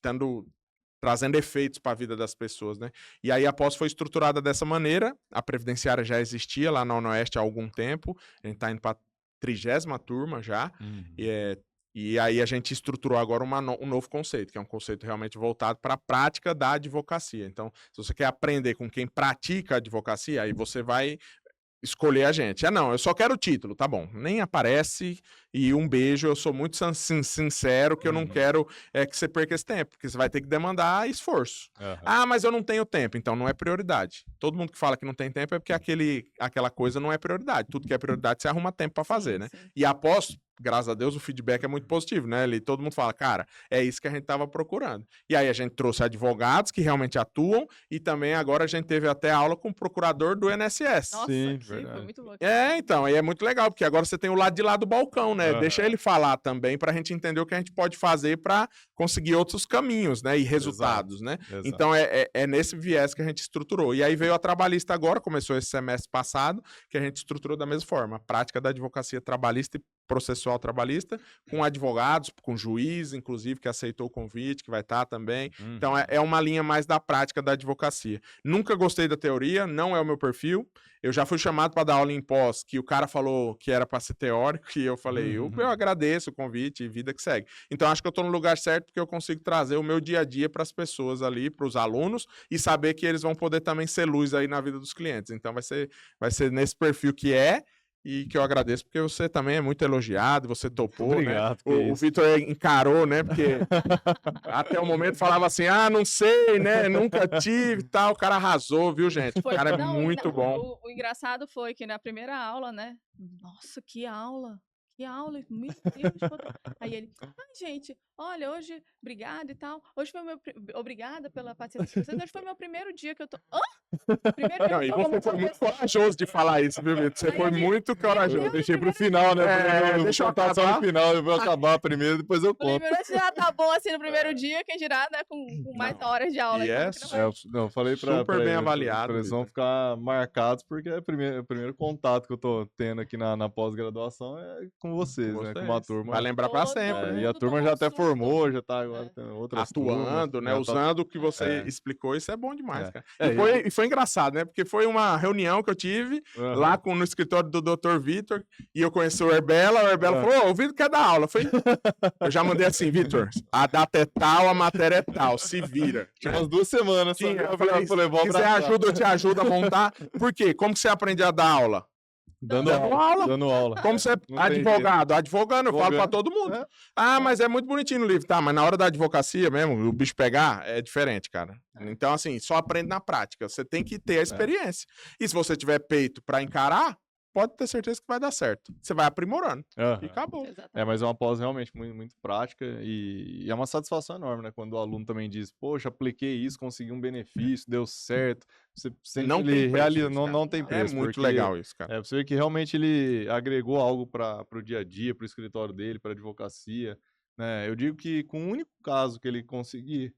trazendo efeitos para a vida das pessoas, né? E aí a pós foi estruturada dessa maneira, a previdenciária já existia lá na UniOeste há algum tempo, a gente está indo para a 30ª turma já, e aí a gente estruturou agora um novo conceito, que é um conceito realmente voltado para a prática da advocacia. Então, se você quer aprender com quem pratica a advocacia, aí você vai escolher a gente. Não, eu só quero o título, tá bom. Nem aparece e um beijo, eu sou muito sincero que eu não quero que você perca esse tempo, porque você vai ter que demandar esforço. Mas eu não tenho tempo, então não é prioridade. Todo mundo que fala que não tem tempo é porque aquela coisa não é prioridade. Tudo que é prioridade você arruma tempo para fazer, né? Sim. E após graças a Deus, o feedback é muito positivo, né? Todo mundo fala, cara, é isso que a gente estava procurando. E aí a gente trouxe advogados que realmente atuam e também agora a gente teve até aula com o procurador do INSS. Nossa, Sim, foi verdade. muito bom. Então, aí é muito legal, porque agora você tem o lado de lá do balcão, né? Aham. Deixa ele falar também pra gente entender o que a gente pode fazer pra conseguir outros caminhos, né? E resultados, né? Exato. Então, é nesse viés que a gente estruturou. E aí veio a trabalhista agora, começou esse semestre passado, que a gente estruturou da mesma forma. A prática da advocacia trabalhista e processual trabalhista, com advogados, com juiz, inclusive, que aceitou o convite, que vai estar também. Então, é uma linha mais da prática da advocacia. Nunca gostei da teoria, não é o meu perfil. Eu já fui chamado para dar aula em pós, que o cara falou que era para ser teórico, e eu falei, eu agradeço o convite e vida que segue. Então, acho que eu estou no lugar certo, porque eu consigo trazer o meu dia a dia para as pessoas ali, para os alunos, e saber que eles vão poder também ser luz aí na vida dos clientes. Então, vai ser nesse perfil que e que eu agradeço, porque você também é muito elogiado, você topou, Obrigado, né? O Vitor encarou, né? Porque até o momento falava assim, não sei, né? Nunca tive e tal. O cara arrasou, viu, gente? O cara é muito bom. O engraçado foi que na primeira aula, né? Nossa, que aula! Que aula! Meu Deus! Aí ele, gente, olha, hoje, obrigada e tal. Hoje foi obrigada pela participação de vocês. Hoje foi meu primeiro dia que eu tô... Hã? Primeiro dia Não, que e eu tô você como foi muito professor. corajoso de falar isso, viu, Vitor? Você Aí foi ele, muito corajoso. Eu deixei pro final, né? Deixa eu contar só acabar. no final, eu vou acabar primeiro, depois eu conto. Primeiro já tá bom assim no primeiro dia, quem dirá, né? Com mais horas de aula. E então, é que não vai- Eu falei pra Super bem eles, avaliado, eles vão Vitor. ficar marcados, porque é o primeiro contato que eu tô tendo aqui na pós-graduação é com vocês, né? Com uma turma. Vai lembrar pra Todo sempre, né? E a mundo turma tomou já até susto. formou, já tá agora tendo outras Atuando, turmas, né? já tá- Usando o que você É. explicou, isso é bom demais, É. cara. É, E foi engraçado, né? Porque foi uma reunião que eu tive Aham. lá no escritório do Dr. Vitor, e eu conheci o Herbela falou, o Vitor quer dar aula. Eu já mandei assim, Vitor, a data é tal, a matéria é tal, se vira. Tinha umas 2 semanas. Sim, só. eu falei, vou quiser abraçar. ajuda, eu te ajudo a montar. Por quê? Como que você aprende a dar aula? Dando Dando aula. Dando aula. Como você é Não tem advogado? Advogando, eu falo pra Advogando. todo mundo. É. Mas é muito bonitinho no livro. Tá, mas na hora da advocacia mesmo, o bicho pegar, é diferente, cara. Então, assim, só aprende na prática. Você tem que ter a experiência. E se você tiver peito pra encarar, pode ter certeza que vai dar certo. Você vai aprimorando. Aham. E acabou. Exatamente. Mas é uma pós realmente muito, muito prática e é uma satisfação enorme, né? Quando o aluno também diz, poxa, apliquei isso, consegui um benefício, deu certo. Você sente Não que tem ele preço realiza, isso, cara. não tem É preço. muito porque, legal isso, cara. você vê que realmente ele agregou algo para o dia a dia, para o escritório dele, para a advocacia. Né? Eu digo que com o único caso que ele conseguir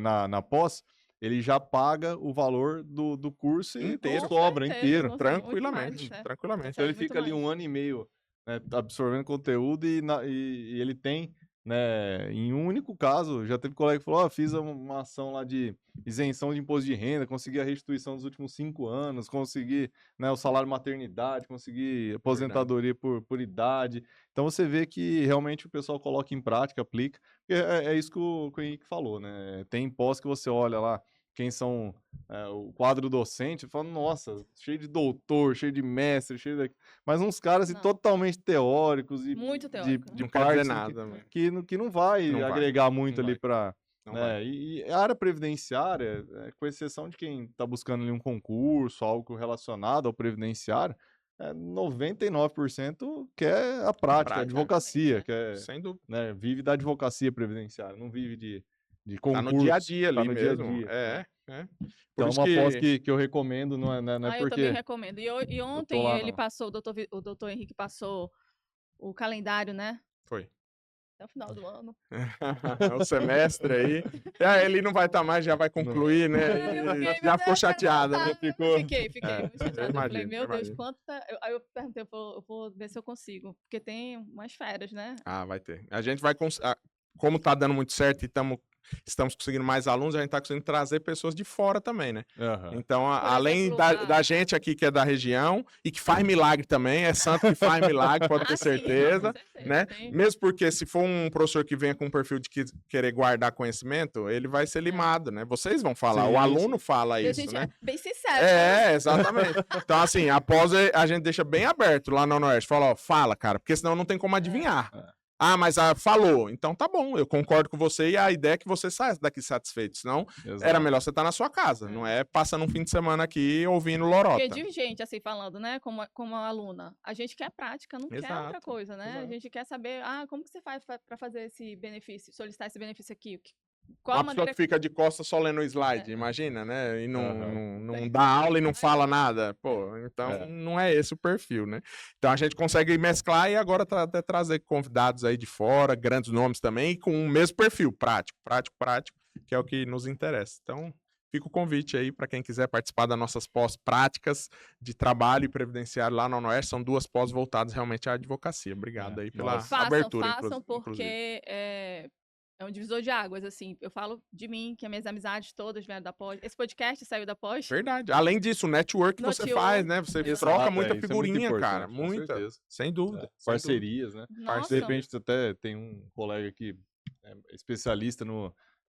na pós, ele já paga o valor do curso e Inteiro. sobra certeza, inteiro. nossa, Tranquilamente. muito mais, Tranquilamente. Então ele Recebe muito fica ali mais. 1 ano e meio, né, absorvendo conteúdo e ele tem, né, em um único caso, já teve colega que falou, fiz uma ação lá de isenção de imposto de renda, consegui a restituição dos últimos 5 anos, consegui, né, o salário maternidade, consegui aposentadoria por idade. Então você vê que realmente o pessoal coloca em prática, aplica. É isso que o Henrique falou, né? Tem pós que você olha lá, quem são o quadro docente, fala, nossa, cheio de doutor, cheio de mestre, mas uns caras Não. totalmente teóricos e Muito teórico. de Não quer dizer partes nada, mano. que não vai Não vai, agregar muito não ali vai. para... Não né? vai. E a área previdenciária, com exceção de quem está buscando ali um concurso, algo relacionado ao previdenciário, 99% quer a prática, a advocacia, Exatamente, quer, Sem dúvida. né, vive da advocacia previdenciária, não vive de Tá concurso. no dia a dia ali tá no dia a mesmo. dia. É. Por Então é isso uma pós que eu recomendo, não é Eu também porque... recomendo. E ontem lá, ele não. passou, o doutor Henrique passou o calendário, né? Foi. Até o final do ano. O semestre aí. Ele não vai estar mais, já vai concluir, né? Eu fiquei, Já meu ficou Deus, chateada, né? Fiquei muito eu chateada. Eu falei, imagino, meu eu Deus, imagino. quanto tá... Aí eu perguntei, eu vou ver se eu consigo. Porque tem umas férias, né? Vai ter. A gente vai... Como tá dando muito certo e estamos conseguindo mais alunos, a gente tá conseguindo trazer pessoas de fora também, né? Aham. Então, Por além exemplo, da gente aqui que é da região e que faz milagre também, é santo que faz milagre, pode ter sim, certeza, com certeza, né? tem. Mesmo porque se for um professor que venha com um perfil de querer guardar conhecimento, ele vai ser limado, né? Vocês vão falar, Sim, o aluno fala E a isso, gente né? é bem sincero. né? Exatamente. Então, assim, após a gente deixa bem aberto lá na Oeste. Fala, fala, cara, porque senão não tem como adivinhar. Ah, mas falou. Então tá bom, eu concordo com você e a ideia é que você saia daqui satisfeito. Senão, era melhor você estar na sua casa. Não é passando um fim de semana aqui ouvindo lorota. Porque de gente, assim, falando, né, como aluna, a gente quer prática, não quer outra coisa, né? A gente quer saber, como que você faz para fazer esse benefício, solicitar esse benefício aqui? Qual Uma a maneira pessoa que fica de costas só lendo o slide, imagina, né? E não dá aula e não fala nada. Pô, então não é esse o perfil, né? Então a gente consegue mesclar e agora até trazer convidados aí de fora, grandes nomes também, com o mesmo perfil, prático, que é o que nos interessa. Então, fica o convite aí para quem quiser participar das nossas pós-práticas de trabalho e previdenciário lá na UniOeste. São 2 pós voltadas realmente à advocacia. Obrigado aí pela abertura. Façam, porque é um divisor de águas, assim. Eu falo de mim, que as minhas amizades todas vieram da pós. Esse podcast saiu da pós. Verdade. Além disso, o network que você faz, né? Você troca muita figurinha, cara. Muita. Sem dúvida. Parcerias, né? Nossa. De repente, até tem um colega que é especialista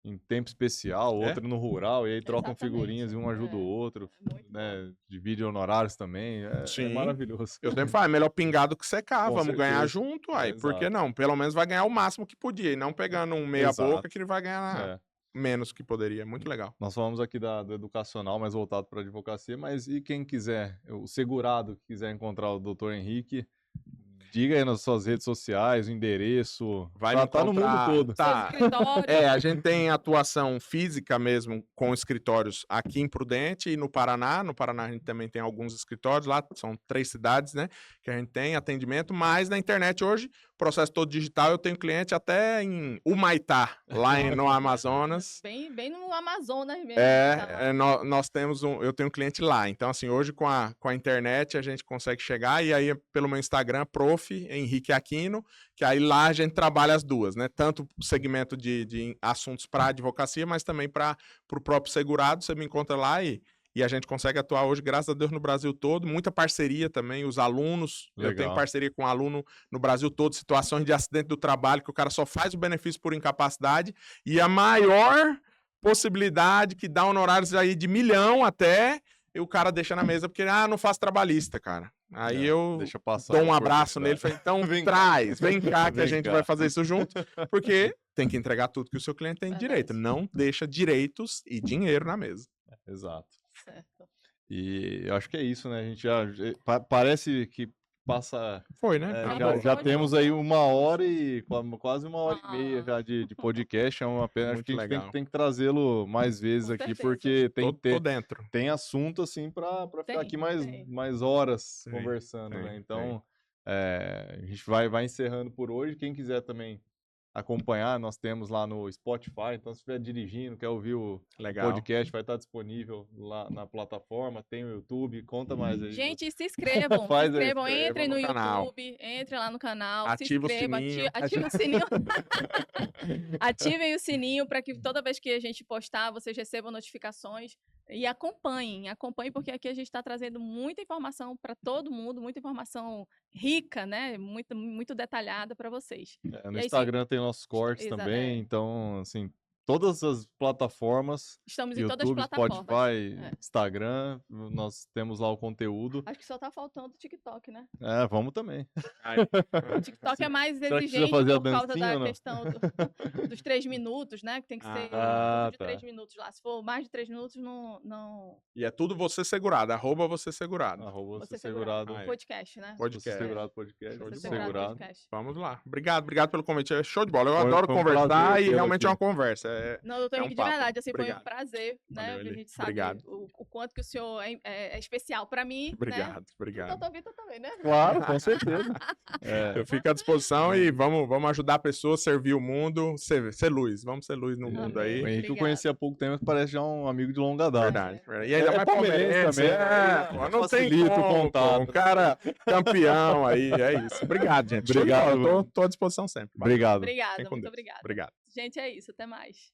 em tempo especial, outro no rural, e aí trocam figurinhas e um ajuda o outro, né? Divide honorários também. É maravilhoso. Eu sempre falo, é melhor pingar do que secar. Vamos ganhar junto, aí. Por que não? Pelo menos vai ganhar o máximo que podia, e não pegando um meia-boca que ele vai ganhar menos que poderia. Muito legal. Nós falamos aqui do educacional, mais voltado para a advocacia, mas e quem quiser, o segurado que quiser encontrar o Dr. Henrique, diga aí nas suas redes sociais, o endereço. Vai tá no mundo todo. Tá. A gente tem atuação física mesmo com escritórios aqui em Prudente e no Paraná. No Paraná a gente também tem alguns escritórios lá, são 3 cidades, né? Que a gente tem atendimento, mas na internet hoje, processo todo digital, eu tenho cliente até em Humaitá, lá no Amazonas. Bem no Amazonas mesmo. Nós temos eu tenho um cliente lá. Então, assim, hoje com a internet a gente consegue chegar, e aí pelo meu Instagram, Prof. Henrique Aquino, que aí lá a gente trabalha as duas, né? Tanto o segmento de assuntos para advocacia, mas também para o próprio segurado. Você me encontra lá e a gente consegue atuar hoje, graças a Deus, no Brasil todo. Muita parceria também, os alunos. Legal. Eu tenho parceria com aluno no Brasil todo, situações de acidente do trabalho, que o cara só faz o benefício por incapacidade, e a maior possibilidade que dá honorários aí de 1 milhão até, e o cara deixa na mesa, porque, não faço trabalhista, cara. Aí eu dou um abraço nele e falo, então vem cá que a gente vai fazer isso junto, porque tem que entregar tudo que o seu cliente tem direito. Não deixa direitos e dinheiro na mesa. Exato. Certo. E eu acho que é isso, né? A gente parece que passa... Foi, né? Já temos aí 1 hora e quase 1 hora e meia já de podcast. É uma pena. Acho que a gente tem que trazê-lo mais vezes Com aqui, certeza. porque Tô dentro. tem assunto, assim, para ficar aqui mais horas conversando, né? Então, a gente vai encerrando por hoje. Quem quiser também acompanhar, nós temos lá no Spotify, então se estiver dirigindo, quer ouvir o podcast, vai estar disponível lá na plataforma, tem o YouTube, conta mais aí. Gente, se inscrevam, entrem no YouTube, entrem lá no canal, ativa se inscrevam, ativem o sininho. Ativem o sininho para que toda vez que a gente postar, vocês recebam notificações e acompanhem, porque aqui a gente está trazendo muita informação para todo mundo, muita informação rica, né? Muito detalhada para vocês. No Instagram tem nossos cortes também, então, assim, todas as plataformas, estamos em YouTube, todas as plataformas. Spotify, Instagram, nós temos lá o conteúdo. Acho que só tá faltando o TikTok, né? Vamos também. O TikTok é mais exigente por causa da questão dos 3 minutos, né? Que tem que ser de 3 minutos lá. Se for mais de 3 minutos, não... E é tudo você segurado, @você segurado. Você segurado. Podcast, né? Você segurado podcast. Podcast. Vamos lá. Obrigado pelo convite. É show de bola. Eu adoro conversar e realmente é uma conversa. Não, doutor Henrique, de verdade, assim, foi um prazer, né? Valeu, a gente sabe o quanto que o senhor é especial para mim. Obrigado. O doutor Vitor também, né? Claro, com certeza. Eu fico à disposição e vamos ajudar a pessoa, servir o mundo, ser luz. Vamos ser luz no mundo aí. O Henrique eu conheci há pouco tempo, parece já um amigo de longa data. Verdade. E ainda mais palmeirense também. Não tem contato. Um cara campeão aí, é isso. Obrigado, gente. Obrigado. Tô à disposição sempre. Obrigado. Muito obrigado. Obrigado. Gente, é isso. Até mais.